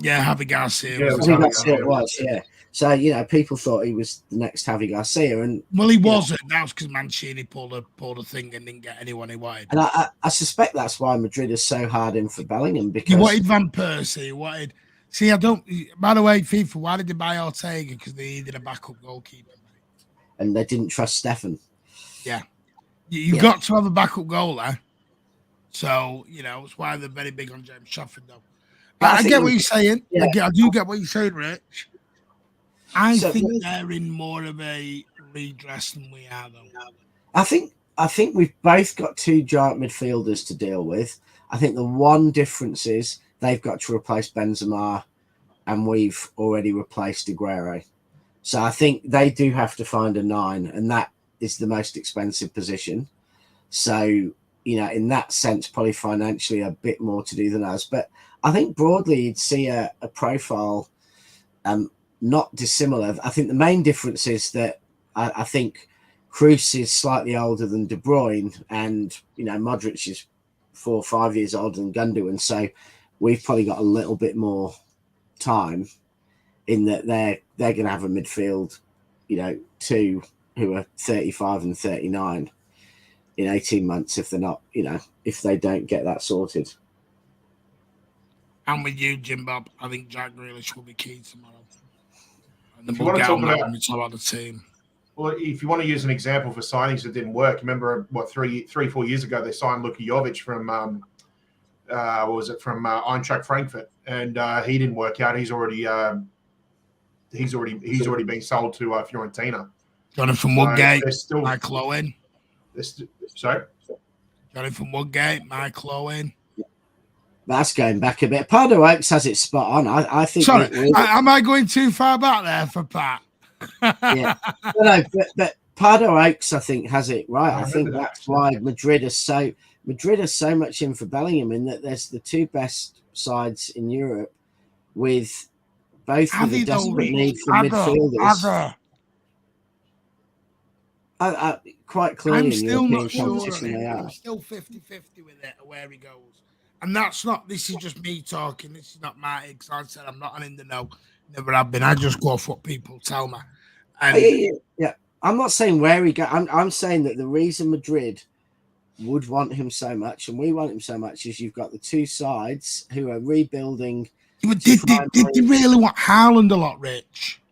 Speaker 1: Yeah, Javi Garcia.
Speaker 2: Yeah,
Speaker 3: Javi Garcia it was, yeah. So, people thought he was the next Javi Garcia.
Speaker 1: Well, he wasn't. That was because Mancini pulled a thing and didn't get anyone he wanted.
Speaker 3: And I suspect that's why Madrid is so hard in for Bellingham. Because
Speaker 1: he wanted Van Persie. He wanted... See, I don't... By the way, FIFA, why did they buy Ortega? Because they needed a backup goalkeeper.
Speaker 3: And they didn't trust Stefan.
Speaker 1: Yeah. You've got to have a backup goaler. So, it's why they're very big on James Trafford, though. But I get what you're saying.
Speaker 3: Yeah.
Speaker 1: I do get what you're saying, Rich. I think they're in more of a redress than we are, though.
Speaker 3: I think we've both got two giant midfielders to deal with. I think the one difference is they've got to replace Benzema, and we've already replaced Aguero. So I think they do have to find a 9, and that is the most expensive position. So, in that sense, probably financially a bit more to do than us. But I think broadly you'd see a profile not dissimilar. I think the main difference is that I think Kroos is slightly older than De Bruyne, and, Modric is 4 or 5 years older than Gundogan. So we've probably got a little bit more time in that they're going to have a midfield, 2 who are 35 and 39 in 18 months if they're not, if they don't get that sorted.
Speaker 1: And with you, Jim Bob, I think Jack Grealish will be key tomorrow. And then
Speaker 2: If you
Speaker 1: we'll
Speaker 2: want to
Speaker 1: get
Speaker 2: talk
Speaker 1: on that
Speaker 2: about-
Speaker 1: when we talk about the team.
Speaker 2: Well, if you want to use an example for signings that didn't work, remember 3-4 years ago they signed Luka Jovic from from Eintracht Frankfurt, and he didn't work out. He's already been sold to Fiorentina.
Speaker 1: Jonathan Woodgate,
Speaker 2: still,
Speaker 1: Michael Owen.
Speaker 2: Sorry?
Speaker 1: Jonathan Woodgate, Michael Owen.
Speaker 3: That's going back a bit. Pardo Oaks has it spot on. I think.
Speaker 1: Sorry, am I going too far back there for Pat?
Speaker 3: Yeah, no, but Pardo Oaks, I think, has it right. I think that's why Madrid are so much in for Bellingham, in that there's the 2 best sides in Europe with both with a desperate need for midfielders. Quite clearly,
Speaker 1: I'm still
Speaker 3: in
Speaker 1: not
Speaker 3: European
Speaker 1: sure.
Speaker 3: competition they are.
Speaker 1: I'm still 50-50 with it, where he goes. And that's not, this is just me talking. This is not my, because I said I'm not in the know. Never have been. I just go off what people tell me. And
Speaker 3: yeah. I'm not saying where he goes. I'm saying that the reason Madrid would want him so much, and we want him so much, is you've got the 2 sides who are rebuilding.
Speaker 1: Did they really want Haaland a lot, Rich?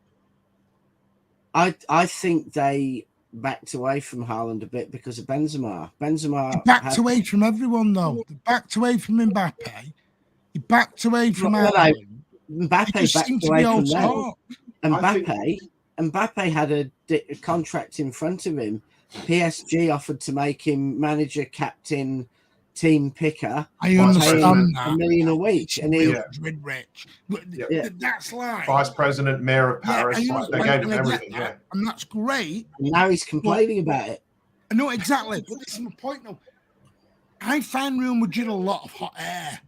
Speaker 3: I think they backed away from Haaland a bit because of Benzema.
Speaker 1: He backed away from everyone, though. They backed away from Mbappe. He backed away from Haaland.
Speaker 3: Mbappe backed away from them. Mbappe had a contract in front of him. PSG offered to make him manager, captain, team picker.
Speaker 1: I understand that.
Speaker 3: $1 million a week, and he
Speaker 1: rich.
Speaker 2: Yeah.
Speaker 1: That's like
Speaker 2: Vice President, Mayor of Paris. They gave him everything.
Speaker 1: Yeah, and that's great.
Speaker 3: And now he's complaining about it.
Speaker 1: I know exactly, but this is my point now. I find Real Madrid a lot of hot air.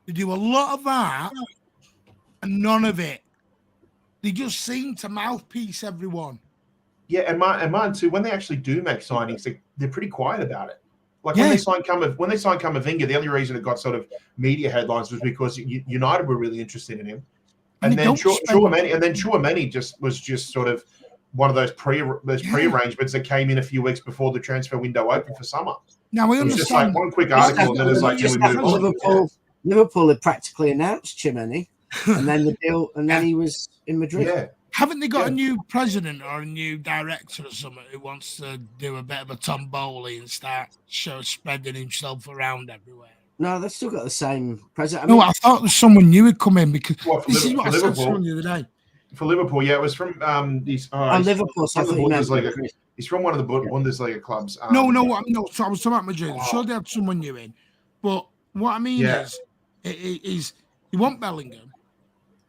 Speaker 1: They do a lot of that and none of it. They just seem to mouthpiece everyone.
Speaker 2: Yeah, and mine too. When they actually do make signings, they're pretty quiet about it. Like when they signed Camavinga, the only reason it got sort of media headlines was because United were really interested in him, and then Tchouaméni was just sort of one of those pre-arrangements that came in a few weeks before the transfer window opened for summer.
Speaker 1: Now we understand.
Speaker 2: It's just like one quick article, and then it's like
Speaker 3: Liverpool had practically announced Tchouaméni, and then the deal, and then he was in Madrid.
Speaker 2: Yeah.
Speaker 1: Haven't they got a new president or a new director or something who wants to do a bit of a Tom Bowley and start spreading himself around everywhere?
Speaker 3: No, they've still got the same president.
Speaker 1: I thought there was someone new had come in because this is what I said to
Speaker 2: Liverpool
Speaker 1: someone the other day.
Speaker 2: For Liverpool, yeah, it was from
Speaker 3: Liverpool. So
Speaker 2: He's from one of the Bundesliga clubs.
Speaker 1: No. So I was talking about Madrid. I'm sure they had someone new in, but what I mean is you want Bellingham.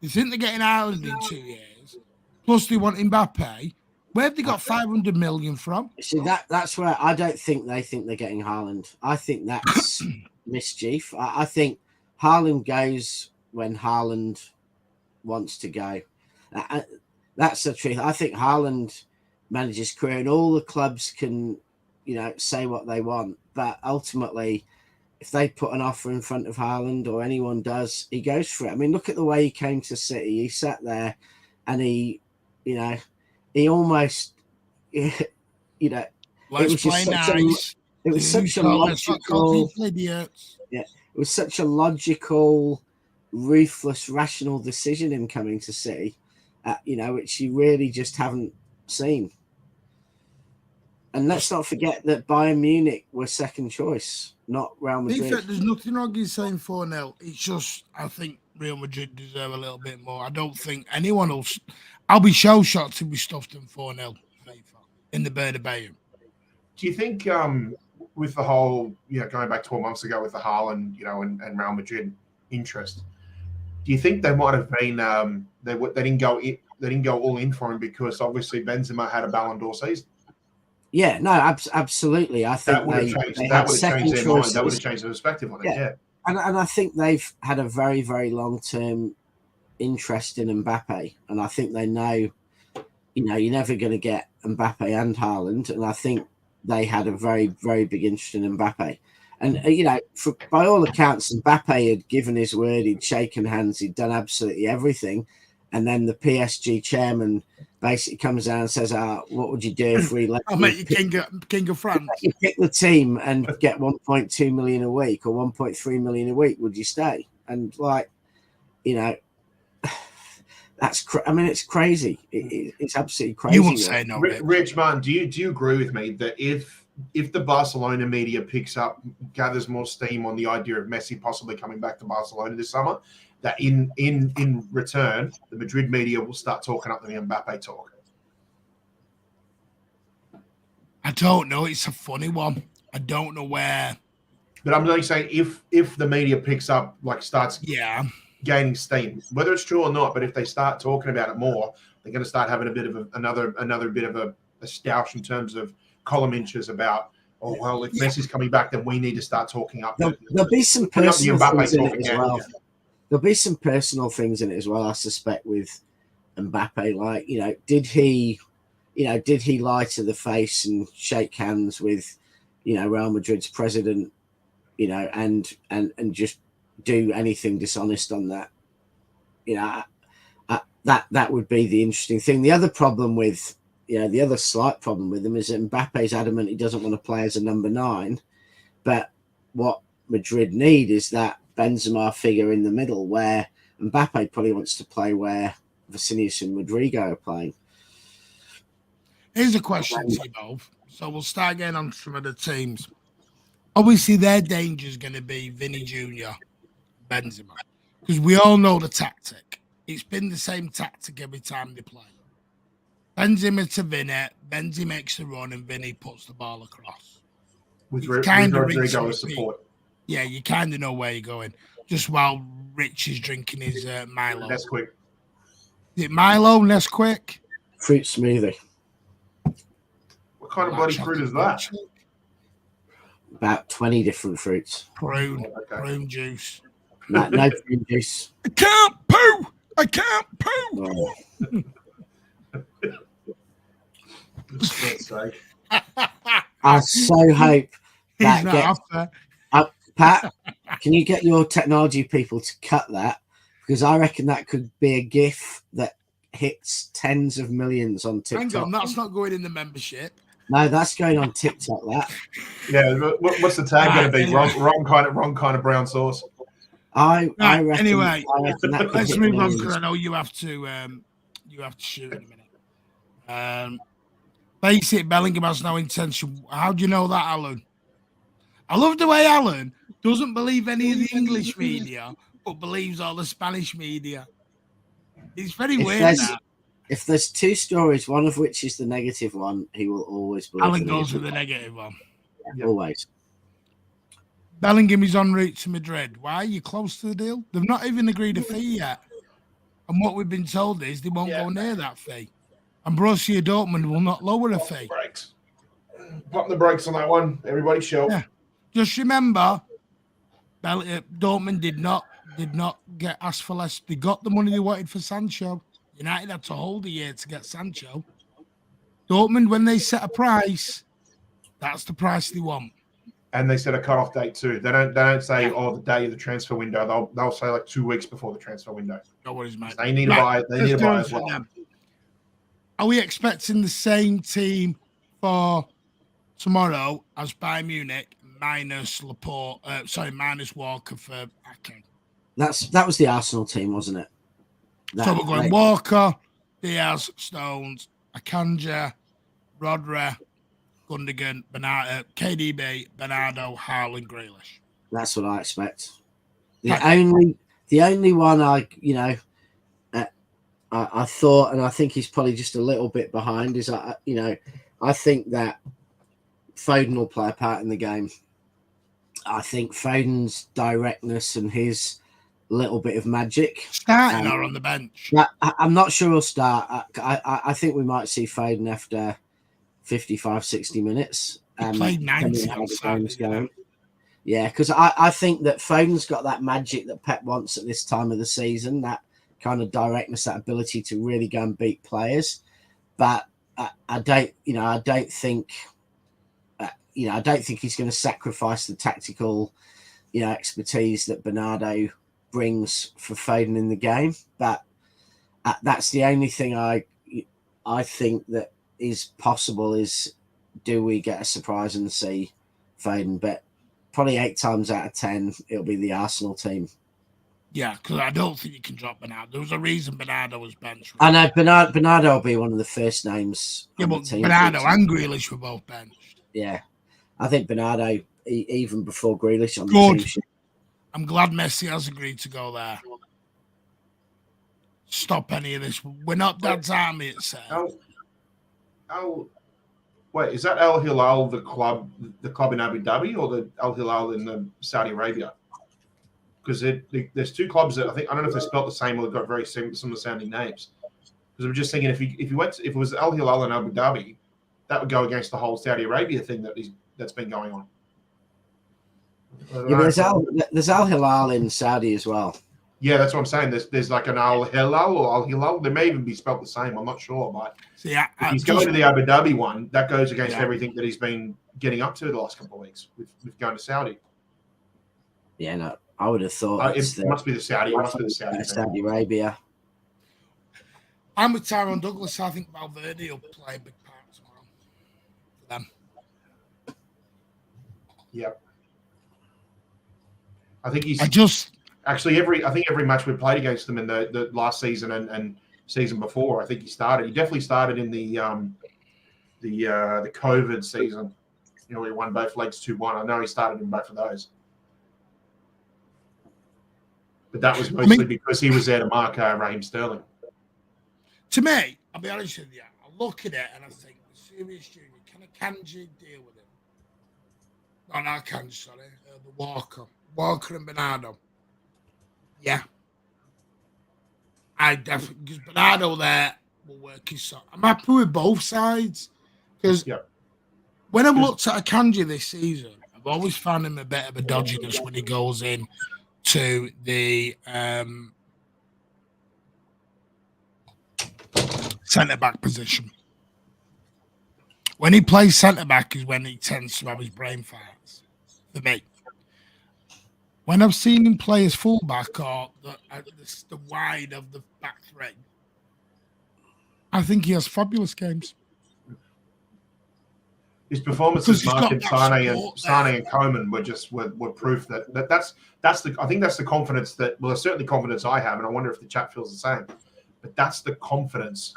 Speaker 1: You think they're getting Ireland in 2 years, plus they want Mbappe. Where have they got 500 million from?
Speaker 3: See, that's where I don't think they think they're getting Haaland. I think that's mischief. I think Haaland goes when Haaland wants to go. That's the truth. I think Haaland manages career, and all the clubs can, say what they want. But ultimately, if they put an offer in front of Haaland or anyone does, he goes for it. I mean, look at the way he came to City. He sat there and he almost, it was such a logical, ruthless, rational decision in coming to City, which you really just haven't seen. And let's not forget that Bayern Munich were second choice, not Real Madrid.
Speaker 1: There's nothing wrong in saying 4-0. It's just, I think Real Madrid deserve a little bit more. I don't think anyone else. I'll be shell-shocked if we stuffed them 4-0 in the Bernabeu.
Speaker 2: Do you think with the whole, going back 12 months ago with the Haaland, and Real Madrid interest, do you think they might have been they didn't go all in for him because obviously Benzema had a Ballon d'Or season?
Speaker 3: Yeah, no, absolutely. I think
Speaker 2: that would have changed their mind. That would have changed the perspective on it. Yeah.
Speaker 3: And I think they've had a very, very long-term interest in Mbappe, and I think they know, you're never going to get Mbappe and Haaland, and I think they had a very, very big interest in Mbappe. And, by all accounts, Mbappe had given his word, he'd shaken hands, he'd done absolutely everything. And then the PSG chairman basically comes down and says, what would you do if we let
Speaker 1: I'll make you king of France?
Speaker 3: You pick the team and get 1.2 million a week or 1.3 million a week, would you stay? And that's it's crazy. It's absolutely crazy.
Speaker 1: You won't say no.
Speaker 2: Rich Martin, do you agree with me that if the Barcelona media gathers more steam on the idea of Messi possibly coming back to Barcelona this summer, that in return, the Madrid media will start talking up the Mbappe talk?
Speaker 1: I don't know. It's a funny one. I don't know where.
Speaker 2: But I'm only saying if the media picks up, starts gaining steam, whether it's true or not, but if they start talking about it more, they're going to start having a bit of another bit of a stoush in terms of column inches about, if Messi's coming back, then we need to start talking up.
Speaker 3: There'll be some personal things in it as well. There'll be some personal things in it as well, I suspect, with Mbappe. Did he lie to the face and shake hands with, Real Madrid's president, and just do anything dishonest on that? That would be the interesting thing. The other problem with, the other slight problem with him is that Mbappe's adamant he doesn't want to play as a number 9, but what Madrid need is that Benzema figure in the middle where Mbappe probably wants to play where Vinicius and Rodrigo are playing.
Speaker 1: Here's a question to you both. So we'll start getting on some of the teams. Obviously, their danger is going to be Vinny Jr., Benzema, because we all know the tactic. It's been the same tactic every time they play. Benzema to Vinny, Benzi makes the run, and Vinny puts the ball across.
Speaker 2: With Rodrigo as support.
Speaker 1: Yeah, you kind of know where you're going. Just while Rich is drinking his Milo.
Speaker 2: Nesquik.
Speaker 1: Is it Milo, Nesquik?
Speaker 3: Fruit smoothie.
Speaker 2: What kind of bloody fruit is that?
Speaker 3: About 20 different fruits.
Speaker 1: Prune juice.
Speaker 3: No prune juice.
Speaker 1: I can't poo.
Speaker 2: Oh.
Speaker 3: I so hope that Pat, can you get your technology people to cut that? Because I reckon that could be a GIF that hits tens of millions on TikTok.
Speaker 1: Hang on, that's not going in the membership.
Speaker 3: No, that's going on TikTok. That.
Speaker 2: Yeah, what's the tag going to be?
Speaker 1: Anyway.
Speaker 2: Wrong kind of brown sauce.
Speaker 3: I reckon,
Speaker 1: anyway,
Speaker 3: that
Speaker 1: let's move on because I know you have to shoot in a minute. Basic Bellingham has no intention. How do you know that, Alan? I love the way Alan doesn't believe any of the English media, but believes all the Spanish media. It's very weird.
Speaker 3: If there's two stories, one of which is the negative one, he will always believe
Speaker 1: Alan
Speaker 3: the
Speaker 1: goes
Speaker 3: negative
Speaker 1: with the negative one.
Speaker 2: Yep.
Speaker 3: Always.
Speaker 1: Bellingham is en route to Madrid. Why? Are you close to the deal? They've not even agreed a fee yet. And what we've been told is they won't go near that fee. And Borussia Dortmund will not lower a fee.
Speaker 2: Brakes. Pop the brakes on that one. Everybody show.
Speaker 1: Yeah. Just remember, Dortmund did not get asked for less. They got the money they wanted for Sancho. United had to hold a year to get Sancho. Dortmund, when they set a price, that's the price they want.
Speaker 2: And they set a cutoff date too. They don't say, oh, the day of the transfer window. They'll say like 2 weeks before the transfer window.
Speaker 1: No worries, mate.
Speaker 2: They need to buy. They need to buy as well.
Speaker 1: Them. Are we expecting the same team for tomorrow as Bayern Munich minus Laporte? Minus Walker for Ake.
Speaker 3: That was the Arsenal team, wasn't it?
Speaker 1: So we're going Walker, Diaz, Stones, Akanji, Rodri, Gundogan, Bernardo, KDB, Bernardo, Haaland, Grealish.
Speaker 3: That's what I expect. The only one I thought, and I think he's probably just a little bit behind, is I think that Foden will play a part in the game. I think Foden's directness and his little bit of magic.
Speaker 1: Starting or on the bench?
Speaker 3: I'm not sure he'll start. I think we might see Foden after 55, 60 minutes.
Speaker 1: He played 90 on Saturday.
Speaker 3: Yeah, because I think that Foden's got that magic that Pep wants at this time of the season, that kind of directness, that ability to really go and beat players. But I don't think he's going to sacrifice the tactical, expertise that Bernardo brings for Foden in the game. But that's the only thing I think that is possible is, do we get a surprise and see Foden? But probably 8 times out of 10, it'll be the Arsenal team.
Speaker 1: Yeah, because I don't think you can drop Bernardo. There was a reason Bernardo was benched.
Speaker 3: I know Bernardo will be one of the first names.
Speaker 1: Yeah, but Bernardo and Grealish were both benched.
Speaker 3: Yeah, I think Bernardo, even before Grealish on the team sheet.
Speaker 1: I'm glad Messi has agreed to go there. Stop any of this. We're not Dad's army, it said.
Speaker 2: Wait, is that Al Hilal the club in Abu Dhabi, or the Al Hilal in the Saudi Arabia? Because there's 2 clubs that I don't know if they're spelled the same or they've got very similar sounding names. Because I'm just thinking if it was Al Hilal in Abu Dhabi, that would go against the whole Saudi Arabia thing that's been going on.
Speaker 3: Yeah, but there's Al Hilal in Saudi as well.
Speaker 2: Yeah, that's what I'm saying. There's like an Al Hilal or Al Hilal. They may even be spelled the same. I'm not sure, but if he's going to the Abu Dhabi one, that goes against everything that he's been getting up to the last couple of weeks with going to Saudi.
Speaker 3: Yeah, no, I would have thought
Speaker 2: it must be the Saudi. It must be the
Speaker 3: Saudi Arabia.
Speaker 1: I'm with Tyrone Douglas. I think Valverde will play a big part tomorrow for them.
Speaker 2: Yep. I think he's actually every match we played against them in the last season and season before, I think he started. He definitely started in the COVID season. He won both legs 2-1. I know he started in both of those. But that was mostly because he was there to mark Raheem Sterling.
Speaker 1: To me, I'll be honest with you, I look at it and I think, the serious junior, can Akanji deal with him? No, not Akanji, sorry. The Walker and Bernardo. Yeah. I definitely, because Bernardo there will work his side. I'm happy with both sides. Because when I've looked at Akanji this season, I've always found him a bit of a dodginess when he goes in to the centre-back position. When he plays centre-back is when he tends to have his brain farts, for me. When I've seen him play as full-back or the wide of the back three, I think he has fabulous games.
Speaker 2: His performances, Sane and Coman, were proof that's the confidence that, well, there's certainly confidence I have, and I wonder if the chat feels the same. But that's the confidence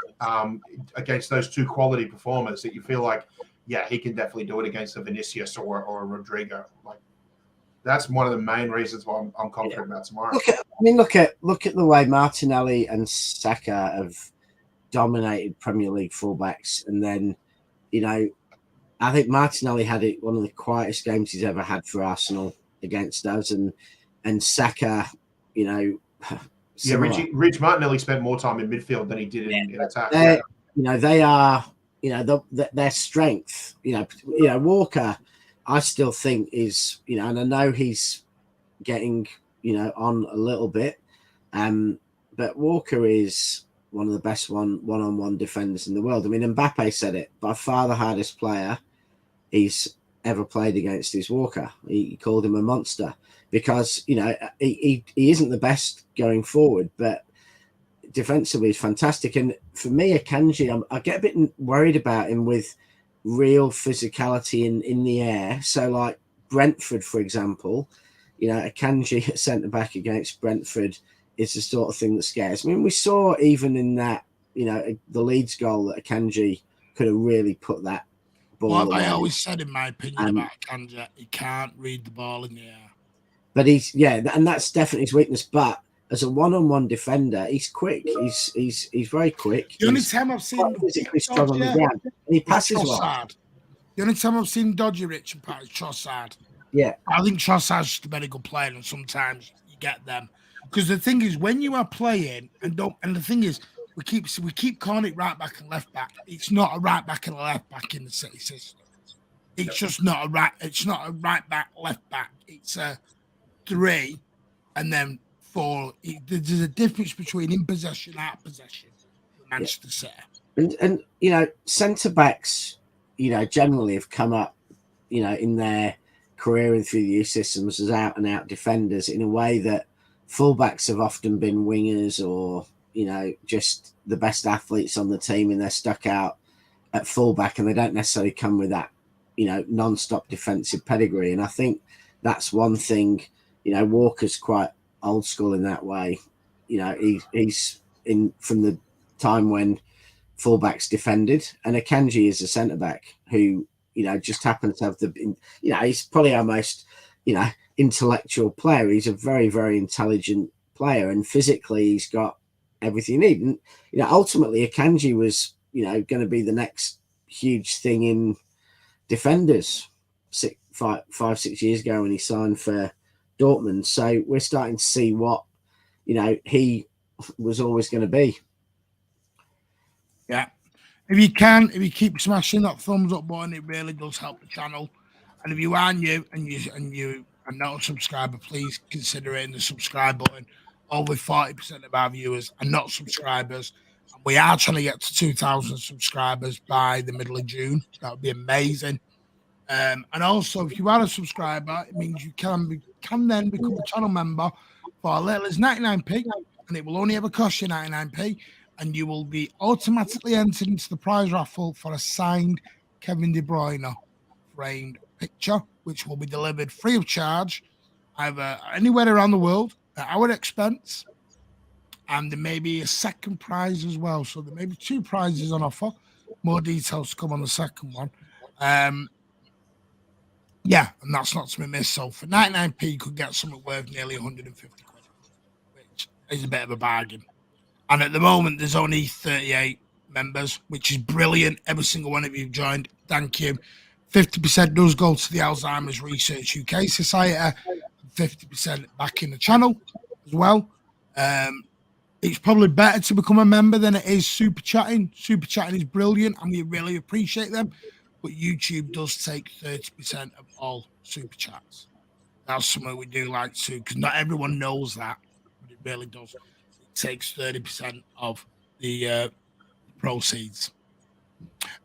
Speaker 2: against those 2 quality performers that you feel like, yeah, he can definitely do it against a Vinicius or a Rodrigo. Like, that's one of the main reasons why I'm confident about tomorrow.
Speaker 3: Look at the way Martinelli and Saka have dominated Premier League fullbacks. And then, you know, I think Martinelli had one of the quietest games he's ever had for Arsenal against us, and Saka, you know,
Speaker 2: yeah, Rich Martinelli spent more time in midfield than he did in attack.
Speaker 3: Yeah. You know, they are, you know, their strength. You know, Walker, I still think is, you know, and I know he's getting, you know, on a little bit, but Walker is one of the best one-on-one defenders in the world. I mean, Mbappe said it, by far the hardest player he's ever played against is Walker. He called him a monster because, you know, he isn't the best going forward, but defensively is fantastic. And for me, Akanji, I get a bit worried about him with real physicality in the air. So like Brentford, for example, you know, Akanji at centre-back against Brentford is the sort of thing that scares me. I mean, we saw even in that, you know, the Leeds goal that Akanji could have really put that ball
Speaker 1: What
Speaker 3: away.
Speaker 1: I always said, in my opinion, about Akanji, he can't read the ball in the air.
Speaker 3: But and that's definitely his weakness. But as a one-on-one defender, he's quick. He's very quick.
Speaker 1: The only time I've seen him
Speaker 3: physically strong on the ground, and he passes well.
Speaker 1: The only time I've seen dodgy Rich and Pat is Trossard.
Speaker 3: Yeah,
Speaker 1: I think Trossard's just a very good player, and sometimes you get them. Because the thing is, when you are playing and the thing is, we keep calling it right back and left back. It's not a right back and a left back in the City system. It's just not a right. It's not a right back, left back. It's a 3 and then 4. There's a difference between in possession, out of possession. Manchester City.
Speaker 3: And you know, centre backs, you know, generally have come up, you know, in their career and through the youth systems as out and out defenders in a way that fullbacks have often been wingers or, you know, just the best athletes on the team, and they're stuck out at fullback and they don't necessarily come with that, you know, non-stop defensive pedigree. And I think that's one thing, you know, Walker's quite old school in that way. You know, he's in from the time when fullbacks defended, and Akanji is a centre-back who, you know, just happens to have you know, he's probably our most, you know, intellectual player. He's a very, very intelligent player, and physically he's got everything you need. And, you know, ultimately Akanji was, you know, going to be the next huge thing in defenders 5-6 years ago when he signed for Dortmund. So we're starting to see what, you know, he was always going to be.
Speaker 1: Yeah. If you keep smashing that thumbs up button, it really does help the channel. And if you are new and you are not a subscriber, please consider hitting the subscribe button. Over 40% of our viewers are not subscribers. And we are trying to get to 2,000 subscribers by the middle of June. That would be amazing. And also, if you are a subscriber, it means you can then become a channel member for as little as 99p, and it will only ever cost you 99p. And you will be automatically entered into the prize raffle for a signed Kevin De Bruyne framed picture, which will be delivered free of charge, either anywhere around the world at our expense. And there may be a second prize as well. So there may be 2 prizes on offer. More details to come on the second one. Yeah, and that's not to be missed. So for 99p, you could get something worth nearly 150 quid, which is a bit of a bargain. And at the moment, there's only 38 members, which is brilliant. Every single one of you joined. Thank you. 50% does go to the Alzheimer's Research UK Society. 50% back in the channel as well. It's probably better to become a member than it is super chatting. Super chatting is brilliant, and we really appreciate them. But YouTube does take 30% of all super chats. That's something we do like to, because not everyone knows that, but it really does. Takes 30% of the proceeds.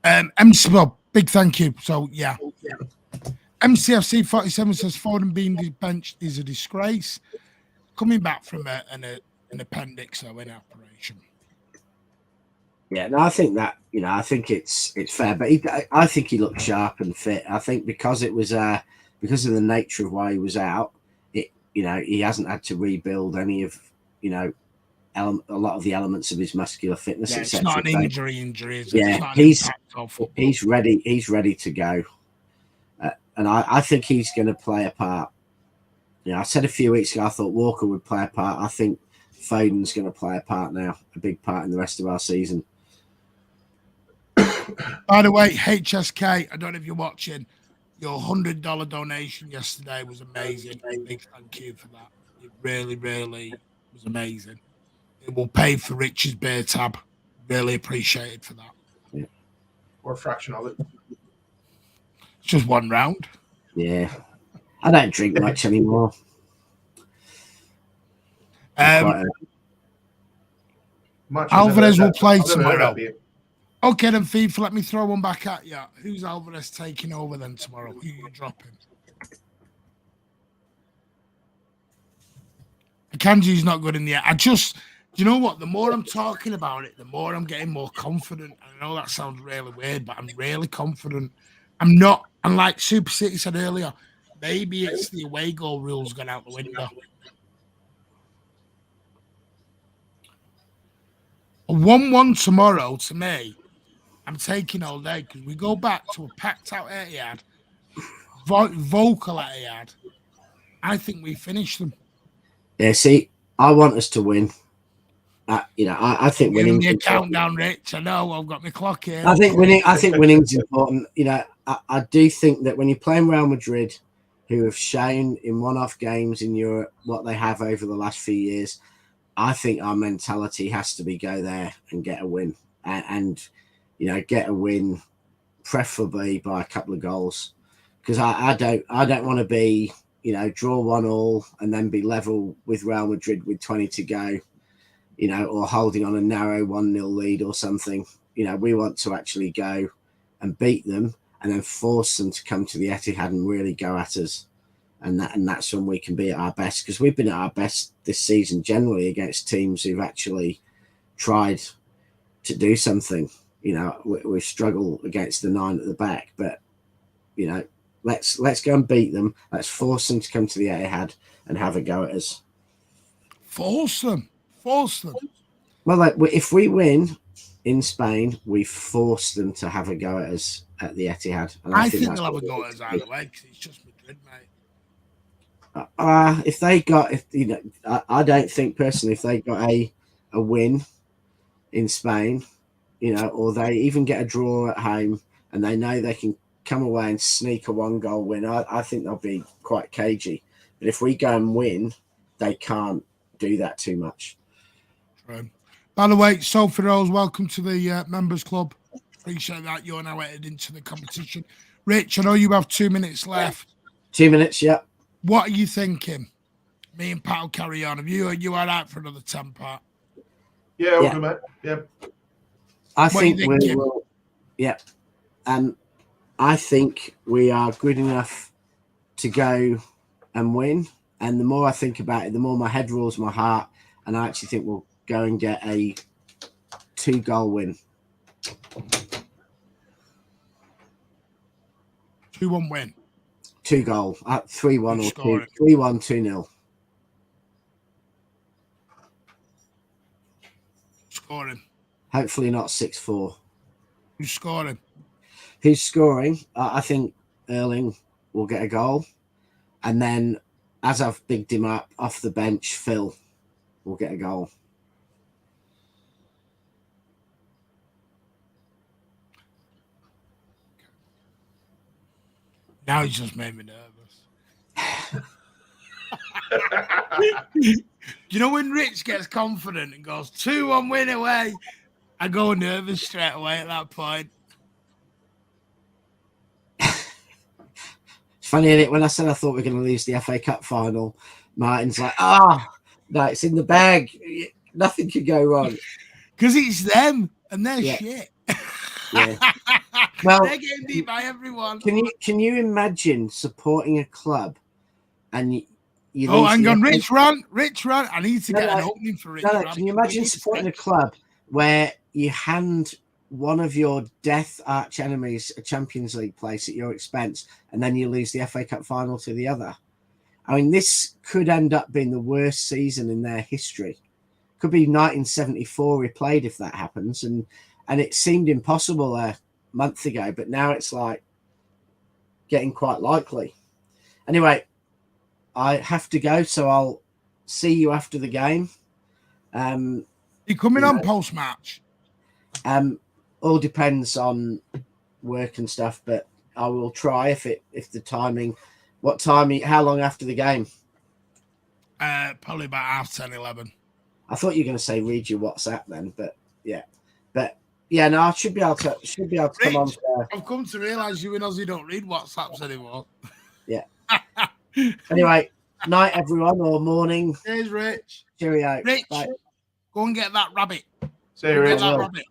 Speaker 1: MC Bob, big thank you. So yeah, MCFC 47 says Foden being benched is a disgrace. Coming back from an appendix though in operation.
Speaker 3: Yeah, no, I think that, you know, I think it's fair, but I think he looked sharp and fit. I think because it was because of the nature of why he was out, you know, he hasn't had to rebuild any of, you know, a lot of the elements of his muscular fitness,
Speaker 1: yeah,
Speaker 3: etc.
Speaker 1: It's not an injury.
Speaker 3: Yeah, he's ready. He's ready to go, and I think he's going to play a part. You know, I said a few weeks ago I thought Walker would play a part. I think Foden's going to play a part now, a big part in the rest of our season.
Speaker 1: By the way, HSK, I don't know if you're watching, your $100 donation yesterday was amazing. Big thank you for that. It really, really was amazing. It will pay for Rich's beer tab. Really appreciated for that.
Speaker 3: Yeah.
Speaker 2: Or a fraction of it.
Speaker 1: It's just one round.
Speaker 3: Yeah. I don't drink much anymore.
Speaker 1: Alvarez will play
Speaker 2: I've never heard
Speaker 1: tomorrow.
Speaker 2: that beer.
Speaker 1: Okay, then, FIFA, let me throw one back at you. Who's Alvarez taking over then tomorrow? Who are you dropping? Akanji's not good in the air. You know what? The more I'm talking about it, the more I'm getting more confident. I know that sounds really weird, but I'm really confident. I'm not, and like Super City said earlier, maybe it's the away goal rules gone out the window. A 1-1 tomorrow, to me, I'm taking all day because we go back to a packed out Etihad, vocal Etihad. I think we finish them.
Speaker 3: Yeah, see, I want us to win. I think winning.
Speaker 1: Give me a countdown, Rich. I know I've got my clock here.
Speaker 3: I think winning's important. I do think that when you're playing Real Madrid, who have shown in one-off games in Europe what they have over the last few years, I think our mentality has to be go there and get a win, and get a win, preferably by a couple of goals, because I don't want to be draw 1-1 and then be level with Real Madrid with 20 to go, or holding on a narrow 1-0 lead or something. We want to actually go and beat them and then force them to come to the Etihad and really go at us. And that's when we can be at our best, because we've been at our best this season generally against teams who've actually tried to do something. We've struggled against the 9 at the back, but let's go and beat them. Let's force them to come to the Etihad and have a go at us.
Speaker 1: Force them.
Speaker 3: Well, if we win in Spain, we force them to have a go at us at the Etihad. And
Speaker 1: I think they'll have a go at us either way, because it's just Madrid, mate.
Speaker 3: I don't think personally if they got a win in Spain, or they even get a draw at home and they know they can come away and sneak a 1-goal win, I think they'll be quite cagey. But if we go and win, they can't do that too much.
Speaker 1: True. By the way, Sophie Rose, welcome to the members club. Appreciate that. You're now headed into the competition. Rich, I know you have 2 minutes left.
Speaker 3: 2 minutes, yeah.
Speaker 1: What are you thinking? Me and Pat will carry on. Are you all right for another 10 part?
Speaker 2: Yeah, we'll do that. Yeah.
Speaker 3: I think we will. Yeah. I think we are good enough to go and win. And the more I think about it, the more my head rules my heart. And I actually think we'll go and get a 2-goal win.
Speaker 1: 2-1 win.
Speaker 3: 2-goal at 3-1 or 3-1, 2-0.
Speaker 1: Scoring.
Speaker 3: Hopefully not 6-4.
Speaker 1: Who's scoring?
Speaker 3: Who's scoring? I think Erling will get a goal. And then, as I've bigged him up off the bench, Phil will get a goal.
Speaker 1: Now he's just made me nervous. When Rich gets confident and goes 2-1 win away, I go nervous straight away at that point.
Speaker 3: It's funny, isn't it? When I said I thought we were going to lose the FA Cup final, Martin's like, no, it's in the bag. Nothing could go wrong.
Speaker 1: Because it's them and they're shit.
Speaker 3: Yeah. Well,
Speaker 1: they're getting beat by everyone.
Speaker 3: Can you imagine supporting a club and you
Speaker 1: hang on, Rich run. I need to get an opening for Rich.
Speaker 3: Can you imagine supporting a club where you hand one of your death arch enemies a Champions League place at your expense and then you lose the FA Cup final to the other? I mean, this could end up being the worst season in their history. Could be 1974 replayed if that happens. And it seemed impossible a month ago, but now it's like getting quite likely. Anyway, I have to go, so I'll see you after the game.
Speaker 1: You coming on post-match?
Speaker 3: all depends on work and stuff, but I will try if the timing. What time? How long after the game?
Speaker 1: Probably about 10:30, 11.
Speaker 3: I thought you were going to say read your WhatsApp then, but yeah, no, I should be able to come on.
Speaker 1: I've come to realise you and Ozzy don't read WhatsApps anymore.
Speaker 3: Yeah. Anyway, night everyone, or morning.
Speaker 1: Cheers, Rich.
Speaker 3: Cheerio.
Speaker 1: Rich,
Speaker 3: Bye.
Speaker 1: go and get that rabbit.
Speaker 2: See you, Rich.
Speaker 1: That rabbit.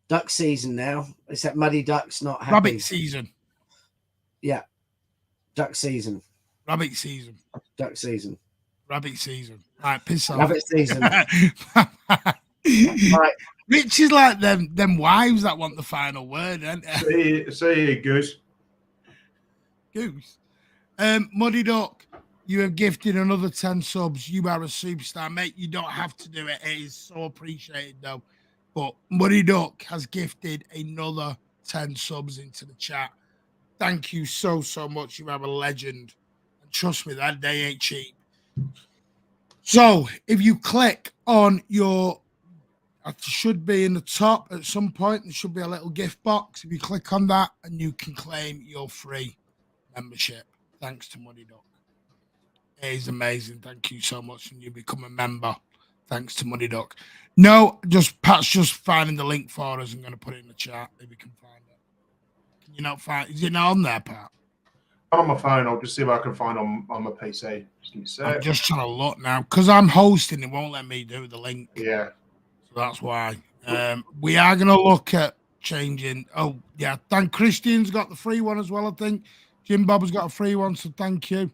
Speaker 3: Duck season now, except Muddy Duck's not happy.
Speaker 1: Rabbit season.
Speaker 3: Yeah. Duck season.
Speaker 1: Rabbit season.
Speaker 3: Duck season.
Speaker 1: Rabbit season. Right, piss off.
Speaker 3: Rabbit season. Right.
Speaker 1: Rich is like them wives that want the final word, ain't
Speaker 2: See you, Goose.
Speaker 1: Goose. Muddy Duck, you have gifted another 10 subs. You are a superstar, mate. You don't have to do it. It is so appreciated, though. But Muddy Duck has gifted another 10 subs into the chat. Thank you so much. You have a legend. And trust me, that day ain't cheap. So, if you click on your, it should be in the top at some point, there should be a little gift box. If you click on that, and you can claim your free membership. Thanks to Muddy Duck. It is amazing. Thank you so much. And you become a member. Thanks to Muddy Duck. No, Pat's just finding the link for us. I'm going to put it in the chat if you can find it. Can you not find it? Is it not on there, Pat?
Speaker 2: On my phone, I'll just see if I can find on my PC. Just give me a sec.
Speaker 1: I'm just trying to look now because I'm hosting. It won't let me do the link.
Speaker 2: Yeah.
Speaker 1: So that's why. We are going to look at changing. Oh, yeah. Dan Christian's got the free one as well, I think. Jim Bob's got a free one, so thank you.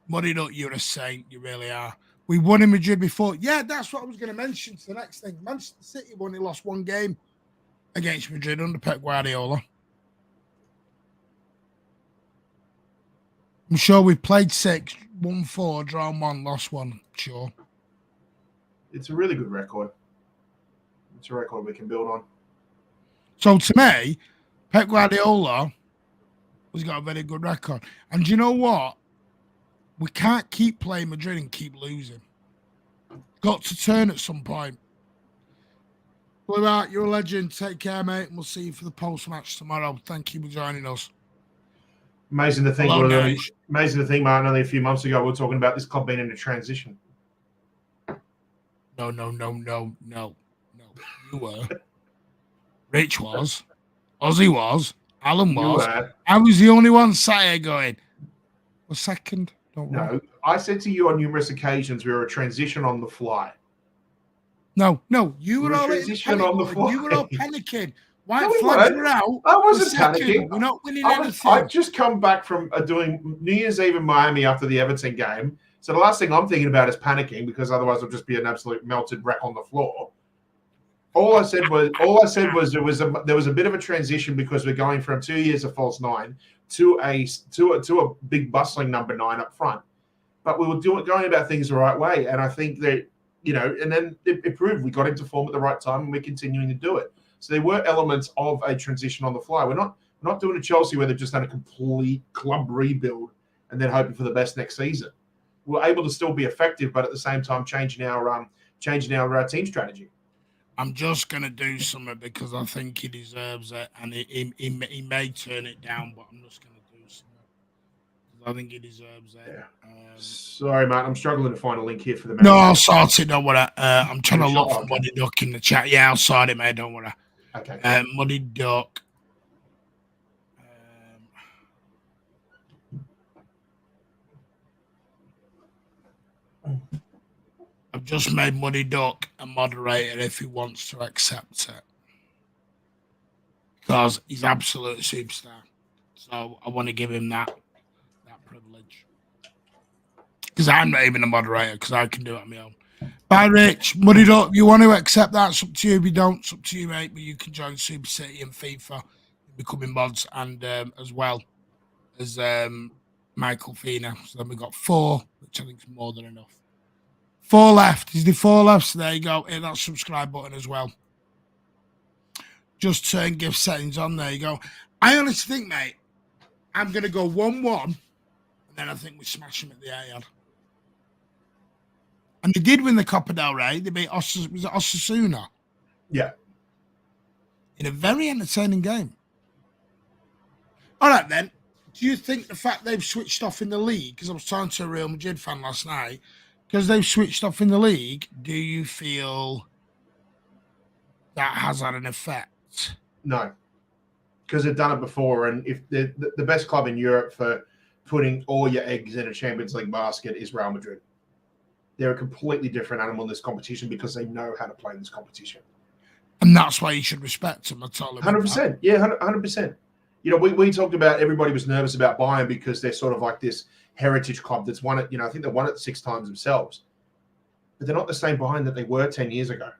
Speaker 1: Muddy Duck, you're a saint. You really are. We won in Madrid before. Yeah, that's what I was going to mention. It's the next thing. Manchester City only lost one game against Madrid under Pep Guardiola. I'm sure we've played 6, won 4, drawn 1, lost 1. Sure.
Speaker 2: It's a really good record. It's a record we can build on.
Speaker 1: So to me, Pep Guardiola has got a very good record. And do you know what? We can't keep playing Madrid and keep losing. Got to turn at some point. Well, that, you're a legend. Take care, mate. And we'll see you for the post-match tomorrow. Thank you for joining us.
Speaker 2: Amazing to think,
Speaker 1: Hello,
Speaker 2: Martin, only a few months ago we were talking about this club being in a transition.
Speaker 1: No. You were. Rich was. Ozzy was. Alan was. I was the only one sat here going, a second. Don't worry.
Speaker 2: No, I said to you on numerous occasions we were a transition on the fly.
Speaker 1: No, you were all
Speaker 2: transition on the fly.
Speaker 1: You were all panicking. White
Speaker 2: No,
Speaker 1: flags were out.
Speaker 2: I wasn't panicking.
Speaker 1: We're not winning anything.
Speaker 2: I've just come back from doing New Year's Eve in Miami after the Everton game. So the last thing I'm thinking about is panicking because otherwise I'll just be an absolute melted wreck on the floor. All I said was there was a bit of a transition because we're going from 2 years of false 9 to a big bustling number 9 up front. But we were going about things the right way, and I think that and then it proved we got into form at the right time, and we're continuing to do it. So there were elements of a transition on the fly. We're not doing a Chelsea where they've just done a complete club rebuild and then hoping for the best next season. We're able to still be effective, but at the same time changing our team strategy.
Speaker 1: I'm just going to do something because I think he deserves it, and he may turn it down, but I'm just going to do something because I think he deserves it.
Speaker 2: Yeah. Sorry, Matt. I'm struggling to find a link here for the
Speaker 1: No, I'll sort it. Don't worry. I'm trying to look for Muddy Duck in the chat. Yeah, I'll sort it, mate. Don't worry.
Speaker 2: Okay.
Speaker 1: Muddy Duck. I've just made Muddy Duck a moderator if he wants to accept it. Because he's absolute superstar. So I want to give him that privilege. Because I'm not even a moderator, because I can do it on my own. Bye, Rich. Muddy Duck, you want to accept that? It's up to you. If you don't, it's up to you, mate. But you can join Super City and FIFA, becoming mods, and as well as Michael Fina. So then we've got 4, which I think is more than enough. 4 left. Is the 4 left? So there you go. Hit that subscribe button as well. Just turn gift settings on. There you go. I honestly think, mate, I'm going to go 1-1. And then I think we smash them at the Etihad. And they did win the Copa del Rey. They beat Osasuna.
Speaker 2: Yeah.
Speaker 1: in a very entertaining game. All right, then. Do you think the fact they've switched off in the league, because I was talking to a Real Madrid fan last night, because they've switched off in the league, do you feel that has had an effect?
Speaker 2: No, because they've done it before. And if the best club in Europe for putting all your eggs in a Champions League basket is Real Madrid. They're a completely different animal in this competition because they know how to play in this competition.
Speaker 1: And that's why you should respect them. I totally
Speaker 2: 100%. Yeah, 100%. You know, we talked about everybody was nervous about Bayern because they're sort of like this heritage club that's won it. You know, I think they won it 6 times themselves. But they're not the same Bayern that they were 10 years ago.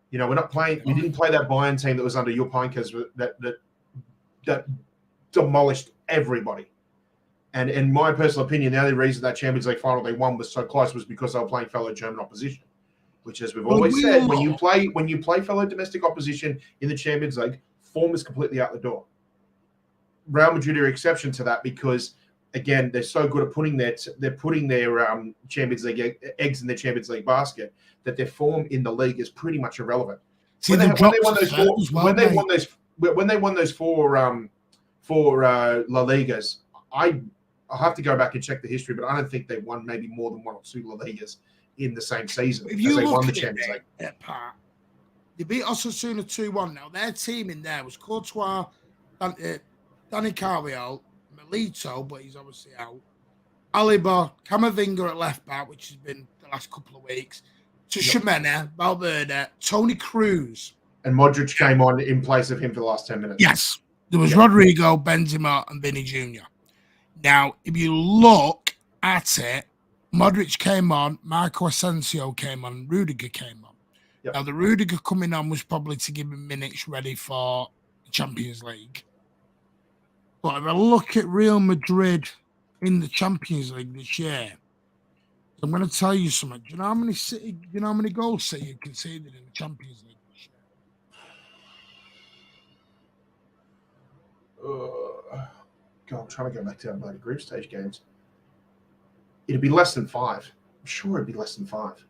Speaker 2: You know, we're not playing. We didn't play that Bayern team that was under Juppinkas that demolished everybody. And in my personal opinion, the only reason that Champions League final they won was so close was because they were playing fellow German opposition. Which, as we've always said, when you play fellow domestic opposition in the Champions League, form is completely out the door. Real Madrid are exception to that because, again, they're so good at putting their Champions League eggs in their Champions League basket that their form in the league is pretty much irrelevant.
Speaker 1: See,
Speaker 2: when they won those four La Ligas, I'll have to go back and check the history, but I don't think they won maybe more than 1 or 2 La Ligas in the same season
Speaker 1: if
Speaker 2: as
Speaker 1: you
Speaker 2: they
Speaker 1: look
Speaker 2: won the
Speaker 1: at
Speaker 2: Champions League.
Speaker 1: They beat Osasuna 2-1 now. Their team in there was Courtois, Dani Carvajal, Milito, but he's obviously out. Aliba, Camavinga at left back, which has been the last couple of weeks. Tchouameni, Valverde, Toni Kroos.
Speaker 2: And Modric came on in place of him for the last 10 minutes.
Speaker 1: Yes. There was Rodrigo, Benzema, and Vinny Jr. Now, if you look at it, Modric came on, Marco Asensio came on, Rudiger came on.
Speaker 2: Yep.
Speaker 1: Now, the Rudiger coming on was probably to give him minutes ready for the Champions League. But if I look at Real Madrid in the Champions League this year, I'm going to tell you something. Do you know how many goals City conceded in the Champions League this year?
Speaker 2: God, I'm trying to go back to our group stage games. It'd be less than 5. I'm sure it'd be less than 5.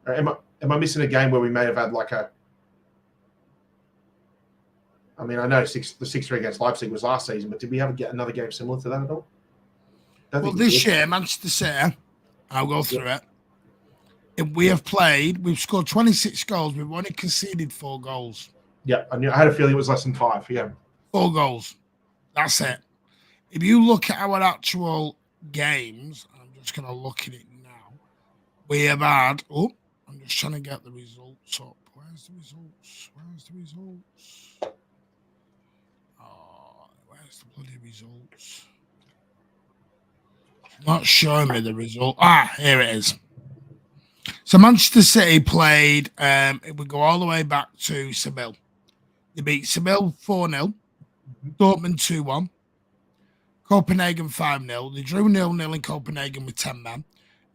Speaker 2: Or am I missing a game where we may have had like a? I mean, I know the 6-3 against Leipzig was last season, but did we have another game similar to that at all?
Speaker 1: Well, this year, Manchester City, I'll go through it. If we've scored 26 goals. We've only conceded 4 goals.
Speaker 2: Yeah, I had a feeling it was less than 5. Yeah,
Speaker 1: 4 goals. That's it. If you look at our actual games, I'm just going to look at it now. We have had. Oh, I'm just trying to get the results up. Where's the results? Oh, where's the bloody results? Not showing me the result. Here it is. So Manchester City played, it would go all the way back to Seville. They beat Seville 4-0, Dortmund 2-1, Copenhagen 5-0. They drew 0-0 in Copenhagen with 10 men,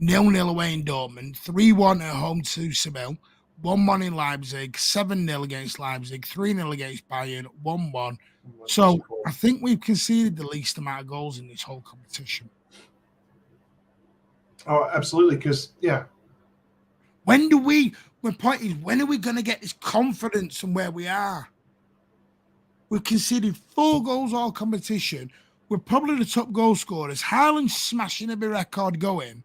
Speaker 1: 0-0 away in Dortmund, 3-1 at home to Seville, 1-1 in Leipzig, 7-0 against Leipzig, 3-0 against Bayern, 1-1. So I think we've conceded the least amount of goals in this whole competition.
Speaker 2: Oh, absolutely. Because, yeah.
Speaker 1: My point is, when are we going to get this confidence from where we are? We've conceded 4 goals all competition. We're probably the top goal scorers. Haaland's smashing every record going.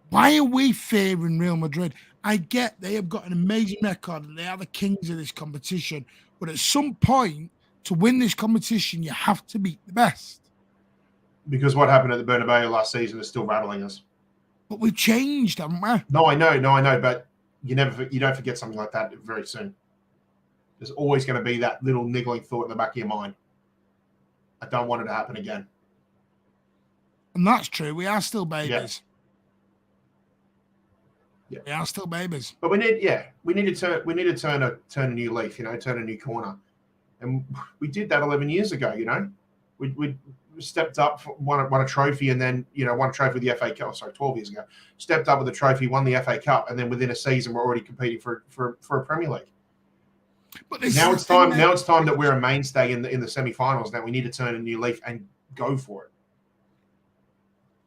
Speaker 1: Why are we fearing Real Madrid? I get they have got an amazing record and they are the kings of this competition. But at some point, to win this competition, you have to beat the best.
Speaker 2: Because what happened at the Bernabeu last season is still rattling us.
Speaker 1: But we've changed, haven't we?
Speaker 2: No, I know, but you don't forget something like that very soon. There's always going to be that little niggling thought in the back of your mind. I don't want it to happen again.
Speaker 1: And that's true. We are still babies.
Speaker 2: Yeah.
Speaker 1: We are still babies.
Speaker 2: But we need to turn a new leaf, turn a new corner. And we did that 11 years ago, We stepped up, won a trophy, and then won a trophy with the FA Cup. Sorry, 12 years ago, stepped up with the trophy, won the FA Cup, and then within a season we're already competing for a Premier League. But now it's time. Now it's time that we're a mainstay in the semi-finals. Now we need to turn a new leaf and go for it.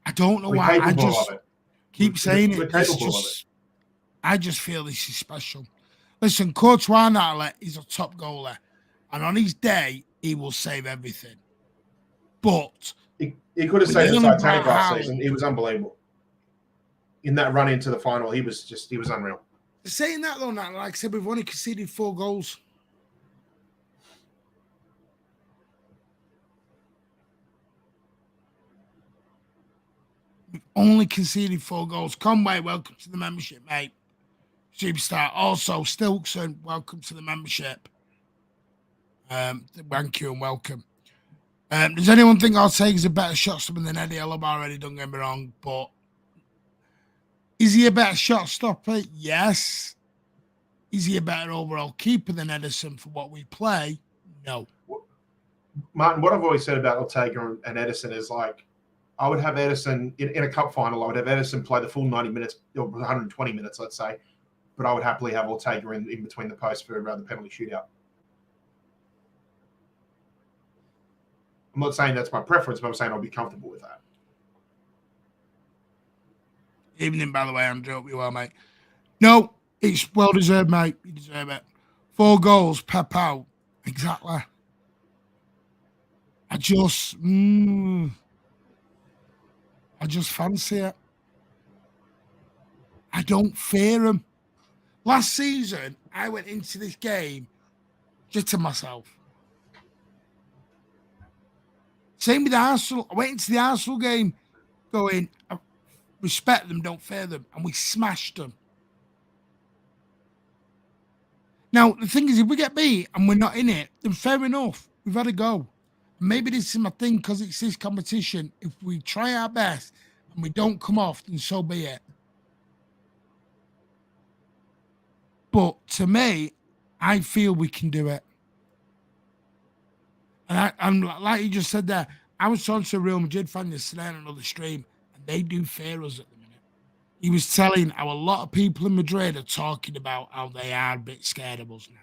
Speaker 1: I don't know why. I just keep saying it. I just feel this is special. Listen, Courtois Natalie is a top goalie. And on his day, he will save everything. But
Speaker 2: he could have
Speaker 1: with
Speaker 2: saved the
Speaker 1: Erling
Speaker 2: Titanic
Speaker 1: Braut
Speaker 2: last
Speaker 1: Haaland-
Speaker 2: season. He was unbelievable. In that run into the final, he was unreal.
Speaker 1: saying that though, Nat, like I said, we've only conceded 4 goals. We've only conceded 4 goals. Conway, welcome to the membership, mate. Superstar. Also, Stilkson, welcome to the membership. Thank you and welcome. Does anyone think Ortega's a better shot stopper than Eddie? I've already, don't get me wrong, but is he a better shot stopper? Yes. Is he a better overall keeper than Edison for what we play? No.
Speaker 2: Martin, what I've always said about Ortega and Edison is like, I would have Edison in a cup final. I would have Edison play the full 90 minutes or 120 minutes, let's say, but I would happily have Ortega in between the posts for the penalty shootout. I'm not saying that's my preference, but I'm saying I'll be comfortable with that.
Speaker 1: Evening, by the way, Andrew. Hope you well, mate. No, it's well deserved, mate. You deserve it. 4 goals, Pep out. Exactly. I just fancy it. I don't fear him. Last season, I went into this game jitting myself. Same with Arsenal. I went into the Arsenal game going, I respect them, don't fear them. And we smashed them. Now, the thing is, if we get beat and we're not in it, then fair enough. We've had a go. Maybe this is my thing because it's this competition. If we try our best and we don't come off, then so be it. But to me, I feel we can do it. And I'm like you just said there, I was talking to a Real Madrid fan yesterday on another stream, and they do fear us at the minute. He was telling how a lot of people in Madrid are talking about how they are a bit scared of us now.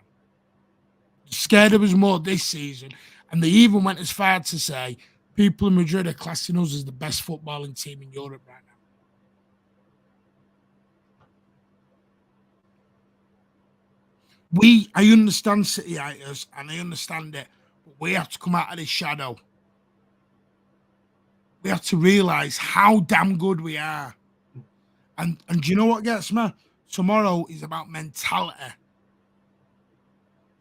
Speaker 1: Scared of us more this season. And they even went as far to say people in Madrid are classing us as the best footballing team in Europe right now. I understand City haters, and I understand it, but we have to come out of this shadow. We have to realise how damn good we are. And do you know what gets me? Tomorrow is about mentality.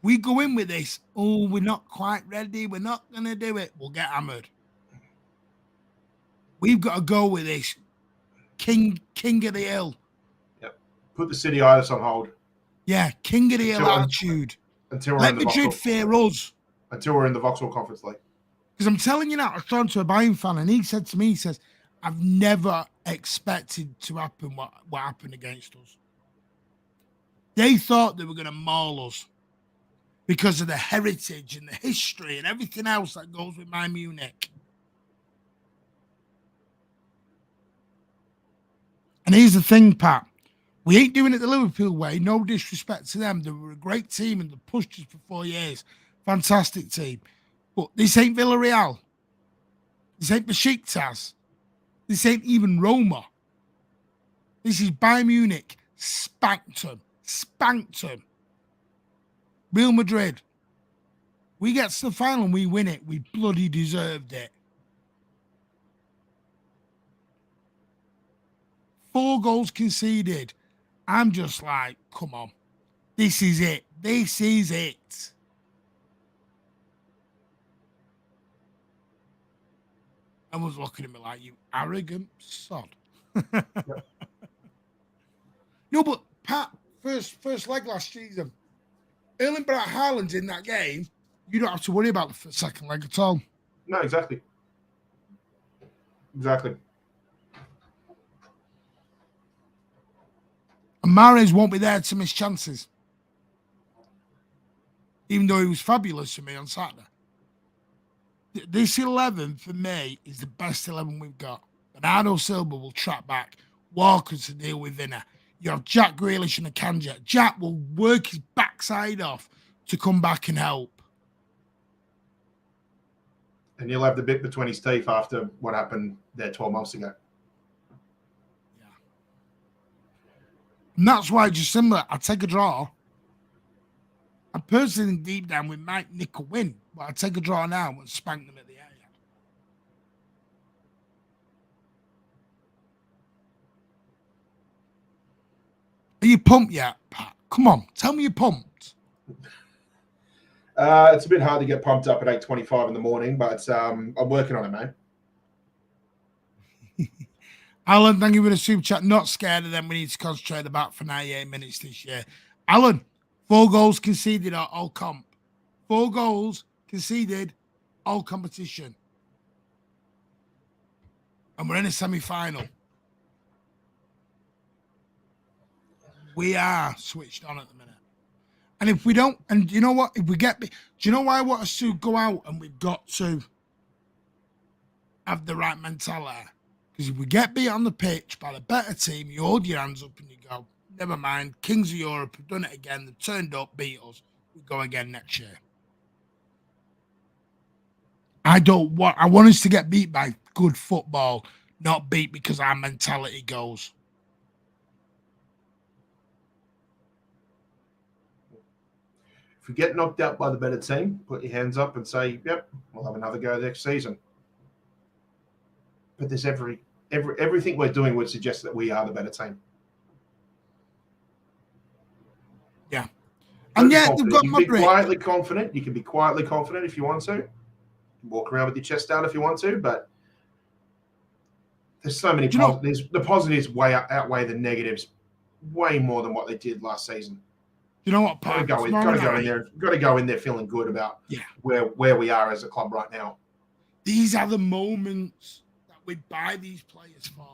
Speaker 1: We go in with this, we're not quite ready, we're not going to do it, we'll get hammered. We've got to go with this king of the hill.
Speaker 2: Yep. Put the City itis on hold.
Speaker 1: Yeah, king of the hill attitude. Let Madrid fear us.
Speaker 2: Until we're in the Vauxhall Conference League.
Speaker 1: Because I'm telling you now, I was talking to a Bayern fan, and he said to me, he says, I've never expected to happen what happened against us. They thought they were going to maul us because of the heritage and the history and everything else that goes with my Munich. And here's the thing, Pat. We ain't doing it the Liverpool way. No disrespect to them. They were a great team and they pushed us for 4 years. Fantastic team. But this ain't Villarreal. This ain't Besiktas. This ain't even Roma. This is Bayern Munich. Spanked them. Spanked them. Real Madrid. We get to the final and we win it. We bloody deserved it. 4 goals conceded. I'm just like, come on. This is it. This is it. Everyone's looking at me like, you arrogant sod. No, but Pat, first leg last season, Erling Braut Haaland's in that game. You don't have to worry about the second leg at all.
Speaker 2: No, exactly. Exactly.
Speaker 1: And Mahrez won't be there to miss chances. Even though he was fabulous for me on Saturday. This 11, for me, is the best 11 we've got. Bernardo Silva will track back. Walker to deal with Vinna. You have Jack Grealish and Akanji. Jack will work his backside off to come back and help.
Speaker 2: And he'll have the bit between his teeth after what happened there 12 months ago.
Speaker 1: Yeah. And that's why, just similar, I take a draw. I personally think deep down we might nick a win, but I'd take a draw now and spank them at the area. Are you pumped yet, Pat? Come on, tell me you're pumped.
Speaker 2: It's a bit hard to get pumped up at 8:25 in the morning, but I'm working on it, mate.
Speaker 1: Alan, thank you for the super chat. Not scared of them. We need to concentrate about for 98 minutes this year. Alan, 4 goals conceded are all comp. 4 goals conceded, all competition. And we're in a semi-final. We are switched on at the minute. And if we don't, and you know what? If we get, do you know why I want us to go out and we've got to have the right mentality? Because if we get beat on the pitch by the better team, you hold your hands up and you go, never mind, Kings of Europe have done it again. They've turned up, beat us. We go again next year. I want us to get beat by good football, not beat because our mentality goes.
Speaker 2: If you get knocked out by the better team, put your hands up and say, yep, we'll have another go next season. But there's everything we're doing would suggest that we are the better team.
Speaker 1: Yeah. And yeah, they've got
Speaker 2: you can be quietly confident. You can be quietly confident if you want to. Walk around with your chest out if you want to, but there's so many positives. The positives outweigh the negatives way more than what they did last season.
Speaker 1: You know what,
Speaker 2: Got to go in there feeling good about where we are as a club right now.
Speaker 1: These are the moments that we buy these players for.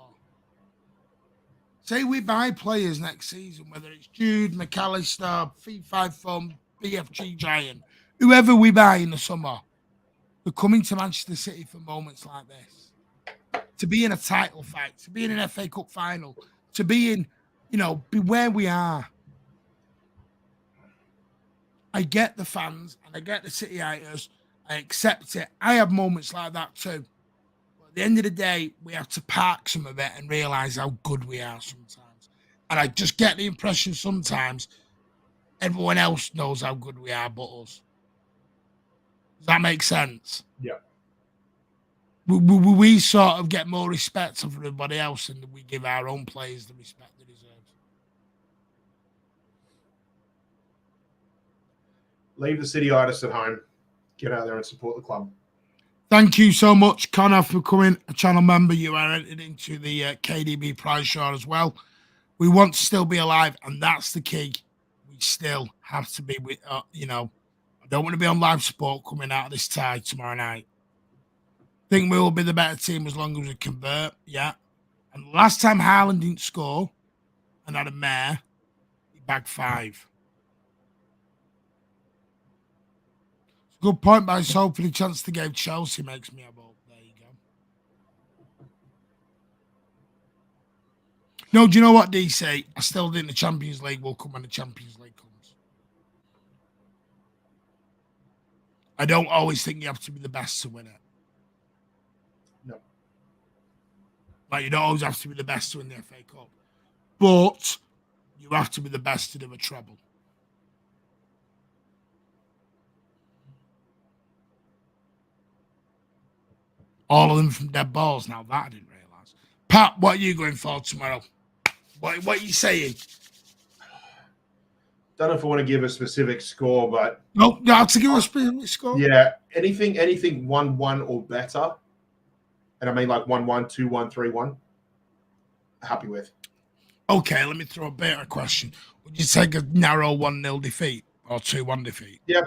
Speaker 1: Say we buy players next season, whether it's Jude, McAllister, Fee5 Fun, BFG Giant, whoever we buy in the summer, they're coming to Manchester City for moments like this. To be in a title fight, to be in an FA Cup final, to be in, be where we are. I get the fans and I get the City haters. I accept it. I have moments like that too. But at the end of the day, we have to park some of it and realise how good we are sometimes. And I just get the impression sometimes everyone else knows how good we are but us. Does that make sense?
Speaker 2: Yeah.
Speaker 1: We sort of get more respect from everybody else and we give our own players the respect they deserve.
Speaker 2: Leave the City-itis at home. Get out there and support the club.
Speaker 1: Thank you so much, Connor, for becoming a channel member. You are entered into the KDB prize shot as well. We want to still be alive, and that's the key. We still have to be with, I don't want to be on live support coming out of this tie tomorrow night. I think we will be the better team as long as we convert, yeah. And last time Haaland didn't score and had a mare, he bagged 5. Good point by Sol for the chance to give Chelsea makes me have hope. There you go. No, do you know what, DC? I still think the Champions League will come when the Champions League comes. I don't always think you have to be the best to win it.
Speaker 2: No.
Speaker 1: Like, you don't always have to be the best to win the FA Cup. But you have to be the best to do a treble. All of them from dead balls. Now that I didn't realise. Pat, what are you going for tomorrow? What are you saying?
Speaker 2: Don't know if I want to give a specific score, but
Speaker 1: No, you have to give a specific score.
Speaker 2: Yeah, anything 1-1 or better, and I mean like 1-1, 2-1, 3-1. Happy with.
Speaker 1: Okay, let me throw a better question. Would you take a narrow 1-0 defeat or 2-1 defeat?
Speaker 2: Yeah.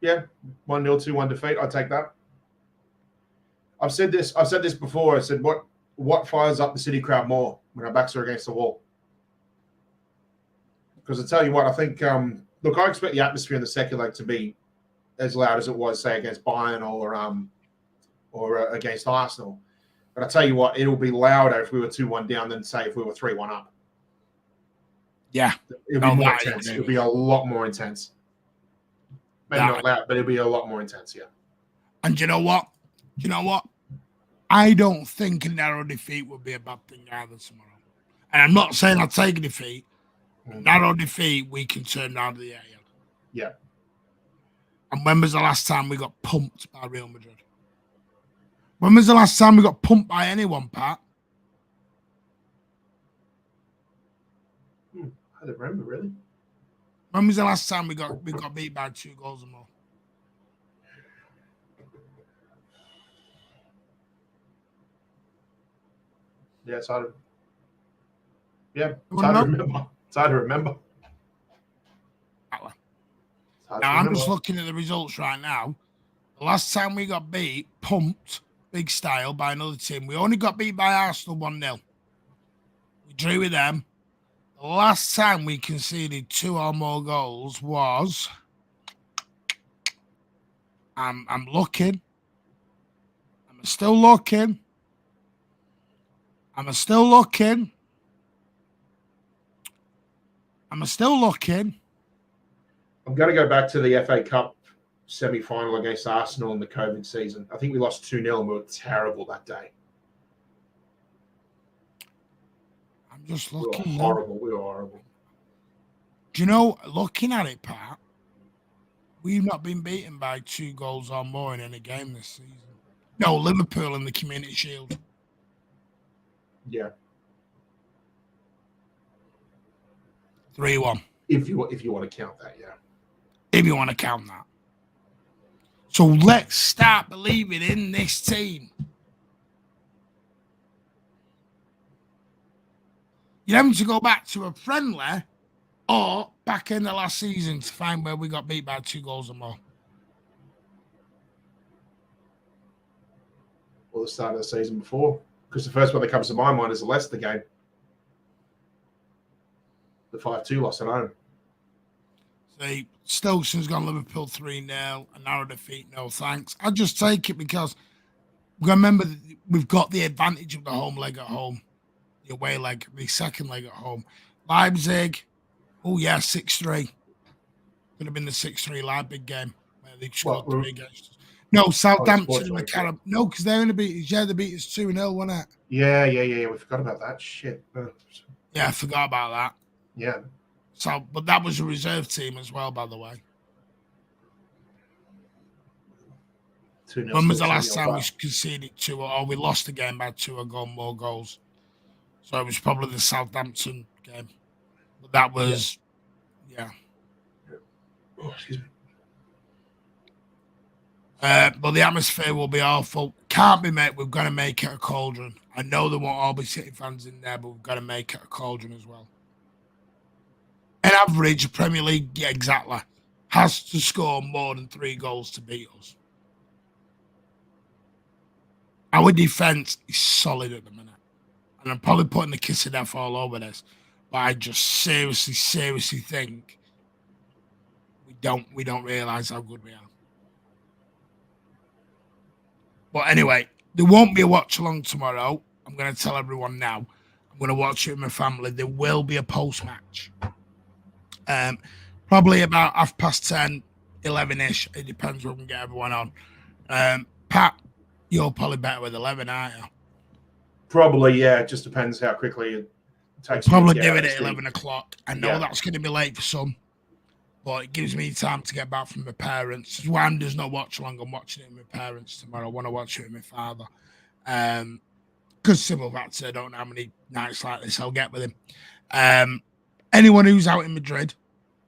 Speaker 2: 1-0, 2-1 defeat. I'd take that. I've said this before. I said what fires up the City crowd more when our backs are against the wall? Because I tell you what, I think look, I expect the atmosphere in the second leg to be as loud as it was, say, against Bayern or against Arsenal. But I tell you what, it'll be louder if we were 2-1 down than say if we were 3-1 up.
Speaker 1: Yeah,
Speaker 2: it'll be more intense. It'll be a lot more intense. Maybe not loud, but it'll be a lot more intense. Yeah.
Speaker 1: And you know what? I don't think a narrow defeat would be a bad thing either tomorrow. And I'm not saying I'll take a defeat. Narrow defeat, we can turn down to the area.
Speaker 2: Yeah.
Speaker 1: And when was the last time we got pumped by Real Madrid? When was the last time we got pumped by anyone, Pat?
Speaker 2: I don't remember, really.
Speaker 1: When was the last time we got beat by 2 goals or more?
Speaker 2: Yeah, it's hard to remember. It's hard to remember.
Speaker 1: Now, I'm just looking at the results right now. The last time we got beat, pumped, big style, by another team, we only got beat by Arsenal 1-0. We drew with them. The last time we conceded 2 or more goals was... I'm looking. I'm still looking. I'm still looking. I'm
Speaker 2: going to go back to the FA Cup semi-final against Arsenal in the COVID season. I think we lost 2-0 and we were terrible that day.
Speaker 1: I'm just looking.
Speaker 2: We were horrible.
Speaker 1: Do you know, looking at it, Pat, we've not been beaten by 2 goals or more in any game this season. No, Liverpool in the Community Shield.
Speaker 2: Yeah.
Speaker 1: 3-1.
Speaker 2: If you want to count that, yeah.
Speaker 1: If you want to count that. So let's start believing in this team. You're having to go back to a friendly or back in the last season to find where we got beat by 2 goals or more.
Speaker 2: Or the start of the season before. Because the first one that comes to my mind is the Leicester game. The 5-2 loss at home.
Speaker 1: See, Stokeson's gone Liverpool 3-0, a narrow defeat, no thanks. I'll just take it because we've got to remember that we've got the advantage of the home leg at home, the away leg, the second leg at home. Leipzig, 6-3. Could have been the 6-3 Leipzig game where they scored 3 against us. No, Southampton in the Carabao. No, because they're going to beat us. Yeah, they beat us 2-0, wasn't it?
Speaker 2: Yeah. We forgot about that. Shit.
Speaker 1: Yeah, I forgot about that.
Speaker 2: Yeah.
Speaker 1: So, but that was a reserve team as well, by the way. When was the last time we conceded 2 or we lost a game by 2 or more goals? So it was probably the Southampton game. But that was, yeah.
Speaker 2: Oh, excuse me.
Speaker 1: But the atmosphere will be awful. Can't be, mate. We've got to make it a cauldron. I know there won't all be City fans in there, but we've got to make it a cauldron as well. On average, Premier League, yeah, exactly, has to score more than 3 goals to beat us. Our defence is solid at the minute. And I'm probably putting the kiss of death all over this. But I just seriously think we don't realise how good we are. But anyway, there won't be a watch-along tomorrow. I'm going to tell everyone now. I'm going to watch it with my family. There will be a post-match. Probably about 10:30, 11-ish. It depends when we get everyone on. Pat, you're probably better with 11, aren't you?
Speaker 2: Probably, yeah. It just depends how quickly it takes.
Speaker 1: Probably do it at 11 o'clock. I know that's going to be late for some, but it gives me time to get back from my parents. One does not watch along. I'm watching it with my parents tomorrow. I want to watch it with my father. Because simple fact, I don't know how many nights like this I'll get with him. Anyone who's out in Madrid,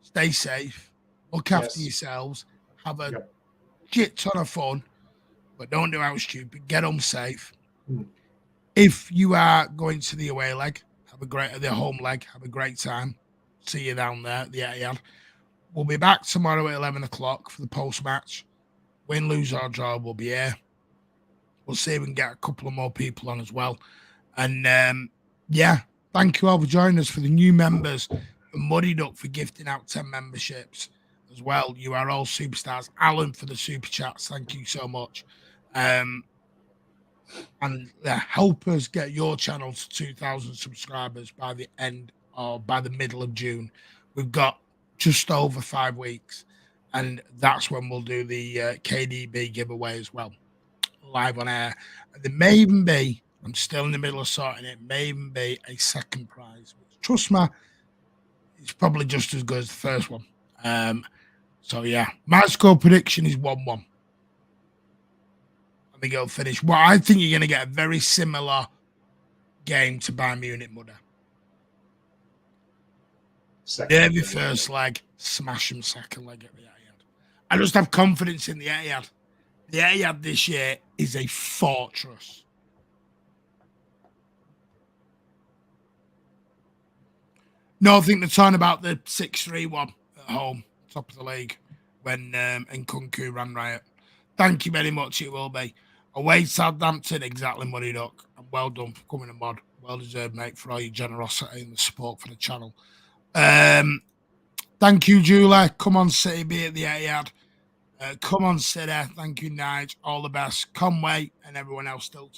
Speaker 1: stay safe. Look after yourselves. Have a shit ton of fun, but don't do out stupid. Get home safe. If you are going to the away leg, the home leg, have a great time. See you down there at the Etihad. We'll be back tomorrow at 11 o'clock for the post-match. Win, lose, or draw, we'll be here. We'll see if we can get a couple of more people on as well. And, thank you all for joining us. For the new members, the Muddy Duck for gifting out 10 memberships as well. You are all superstars. Alan for the super chats. Thank you so much. And help us get your channel to 2,000 subscribers by the end or by the middle of June. We've got just over 5 weeks, and that's when we'll do the KDB giveaway as well, live on air. There may even be, I'm still in the middle of sorting it, may even be a second prize. Trust me, it's probably just as good as the first one. So, yeah, my score prediction is 1-1. I think it'll finish. Well, I think you're going to get a very similar game to Bayern Munich, Mudder. Nervy first leg, smash them second leg at the Etihad. I just have confidence in the Etihad. The Etihad this year is a fortress. No, I think they're talking about the 6-3 one at home, top of the league, when Nkunku ran riot. Thank you very much, it will be. Away Southampton, exactly, Muddy Duck. And well done for coming a mod. Well deserved, mate, for all your generosity and the support for the channel. Thank you, Julie. Come on, City, be at the Etihad. Come on, City. Thank you, Nige. All the best. Conway and everyone else still,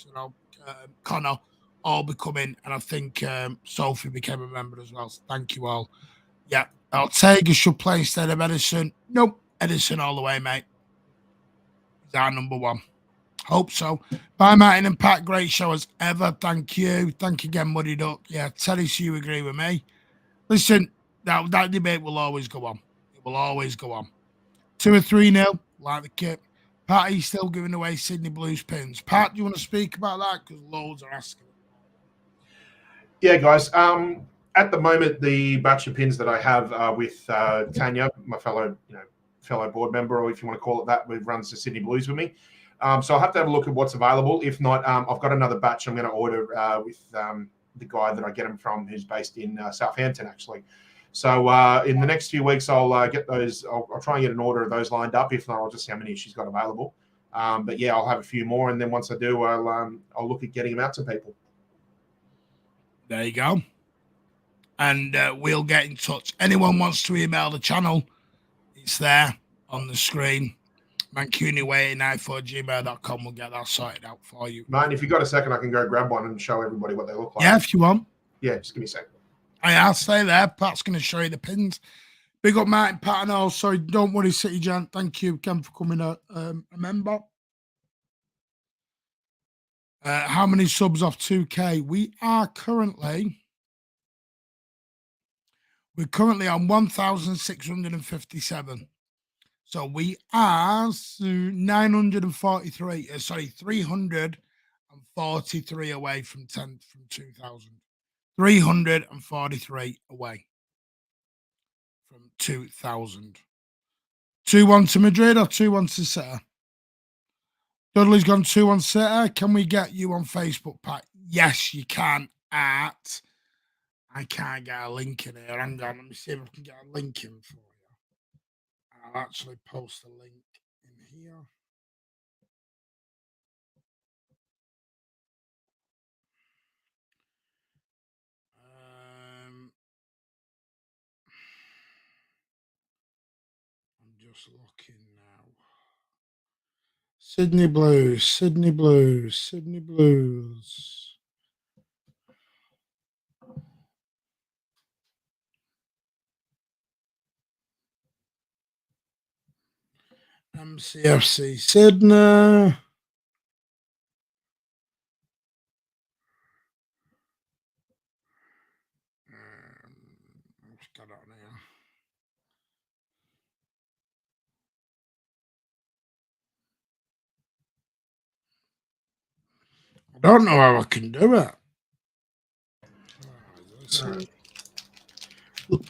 Speaker 1: Connor, all be coming. And I think Sophie became a member as well. So thank you all. Yeah, Ortega should play instead of Edison. Nope, Edison all the way, mate. He's our number one. Hope so. Bye, Martin and Pat. Great show as ever. Thank you. Thank you again, Muddy Duck. Yeah, Terry, so you agree with me. Listen, that debate will always go on. It will always go on. 2 or 3-0, like the kit. Pat, are you still giving away Sydney Blues pins? Pat, do you want to speak about that? Because loads are asking.
Speaker 2: Yeah, guys. At the moment, the batch of pins that I have with Tanya, my fellow board member, or if you want to call it that, who runs the Sydney Blues with me. So I'll have to have a look at what's available. If not, I've got another batch I'm going to order with the guy that I get them from, who's based in Southampton, actually. So in the next few weeks, I'll get those. I'll try and get an order of those lined up. If not, I'll just see how many she's got available. But yeah, I'll have a few more, and then once I do, I'll look at getting them out to people.
Speaker 1: There you go. And we'll get in touch. Anyone wants to email the channel, it's there on the screen. Mancunian89@gmail.com. We'll get that sorted out for you.
Speaker 2: Man, if you've got a second, I can go grab one and show everybody what they look like.
Speaker 1: Yeah, if you want.
Speaker 2: Yeah, just give me a second.
Speaker 1: I'll stay there. Pat's going to show you the pins. Big up, Martin, Pat, and all. Sorry, don't worry, City Gent. Thank you again for coming a member. How many subs off 2K? We're currently on 1,657. So we are 343 away from 2,000. 343 away from 2,000. 2-1 to Madrid or 2-1 to City? Dudley's gone 2-1 City. Can we get you on Facebook, Pat? Yes, you can. I can't get a link in here. Hang on, let me see if I can get a link in for you. I'll actually post a link in here. I'm just looking now. Sydney Blues, Sydney Blues, Sydney Blues. MCFC Sydney. What's got on here? I don't know how I can do it.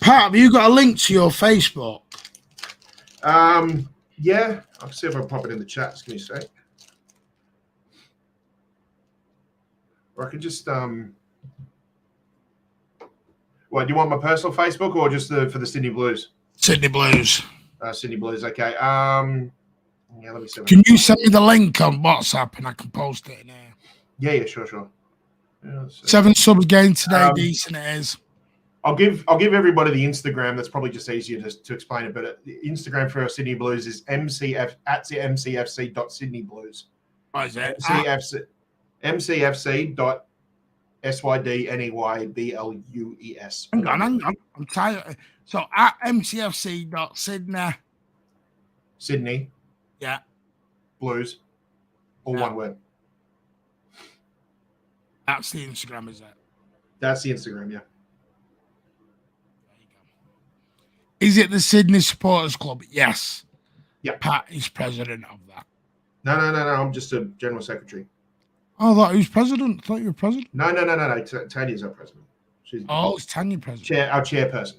Speaker 1: Pat, have you got a link to your Facebook?
Speaker 2: Yeah, I'll see if I can pop it in the chat. Just give me a sec. Or I could just What, do you want my personal Facebook or just for the Sydney Blues?
Speaker 1: Sydney Blues.
Speaker 2: Sydney Blues. Okay. Yeah, let me see.
Speaker 1: Can you send me the link on WhatsApp and I can post it in there?
Speaker 2: Yeah, sure. Yeah,
Speaker 1: 7 subs gained today. Decent it is.
Speaker 2: I'll give everybody the Instagram. That's probably just easier to explain it. But the Instagram for our Sydney Blues is mcfc.sydneyblues.
Speaker 1: What is it?
Speaker 2: mcfc.sydneyblues.
Speaker 1: Hang on. I'm tired. So at mcfc.sydney.
Speaker 2: Sydney.
Speaker 1: Yeah.
Speaker 2: Blues. All one word.
Speaker 1: That's the Instagram, is it?
Speaker 2: That's the Instagram, yeah.
Speaker 1: Is it the Sydney Supporters Club? Yes.
Speaker 2: Yeah.
Speaker 1: Pat is president of that.
Speaker 2: No. I'm just a general secretary.
Speaker 1: Oh, I thought he was president. I thought you were president.
Speaker 2: No. Tanya's our president.
Speaker 1: It's Tanya president.
Speaker 2: Our chairperson.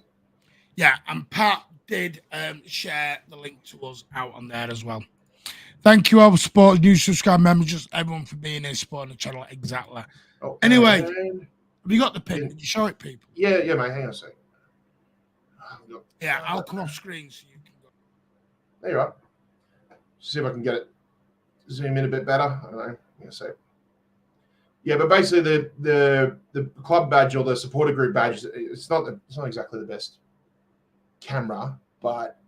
Speaker 1: Yeah, and Pat did share the link to us out on there as well. Thank you all for supporting new subscribe members, just everyone for being here, supporting the channel. Exactly.
Speaker 2: Oh,
Speaker 1: anyway, have you got the pin? Did you show it, people?
Speaker 2: Yeah, mate. Hang on a second.
Speaker 1: Yeah, I'll come off screen so you can go.
Speaker 2: There you are. See if I can get it. Zoom in a bit better. I don't know. Yeah, but basically the club badge or the supporter group badge, it's not exactly the best camera, but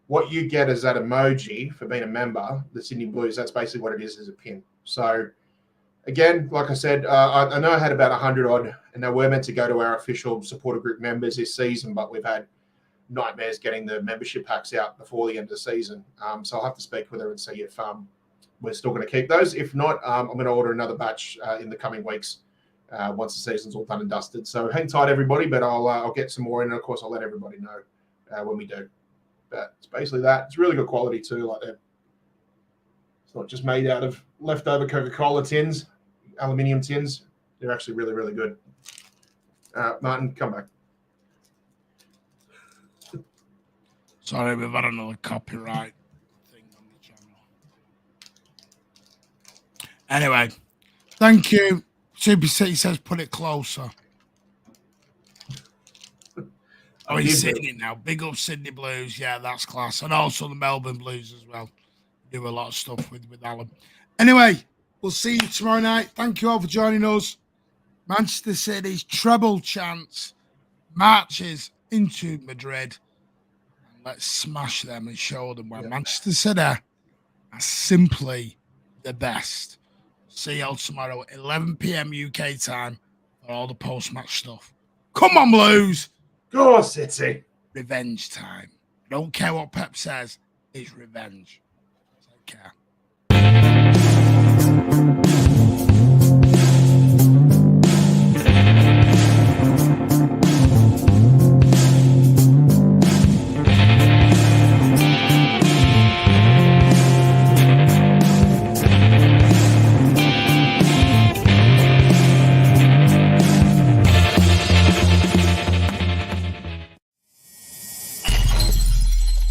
Speaker 2: what you get is that emoji for being a member, the Sydney Blues. That's basically what it is a pin. So again, like I said, I know I had about 100 odd, and they were meant to go to our official supporter group members this season, but we've had nightmares getting the membership packs out before the end of the season. So I'll have to speak with her and see if we're still going to keep those. If not, I'm going to order another batch in the coming weeks once the season's all done and dusted. So hang tight, everybody, but I'll get some more in, and of course I'll let everybody know when we do. But it's basically that. It's really good quality too. Like that, it's not just made out of leftover Coca-Cola tins, aluminium tins. They're actually really, really good. Martin, come back.
Speaker 1: Sorry, we've had another copyright thing on the channel. Anyway, thank you. Super City says put it closer. Oh, he's sitting it now. Big up Sydney Blues. Yeah, that's class. And also the Melbourne Blues as well. Do a lot of stuff with Alan. Anyway, we'll see you tomorrow night. Thank you all for joining us. Manchester City's treble chance marches into Madrid. And let's smash them and show them why Manchester City are simply the best. See you all tomorrow at 11 p.m. UK time for all the post-match stuff. Come on, Blues!
Speaker 2: Go City.
Speaker 1: Revenge time. I don't care what Pep says. It's revenge. Take care.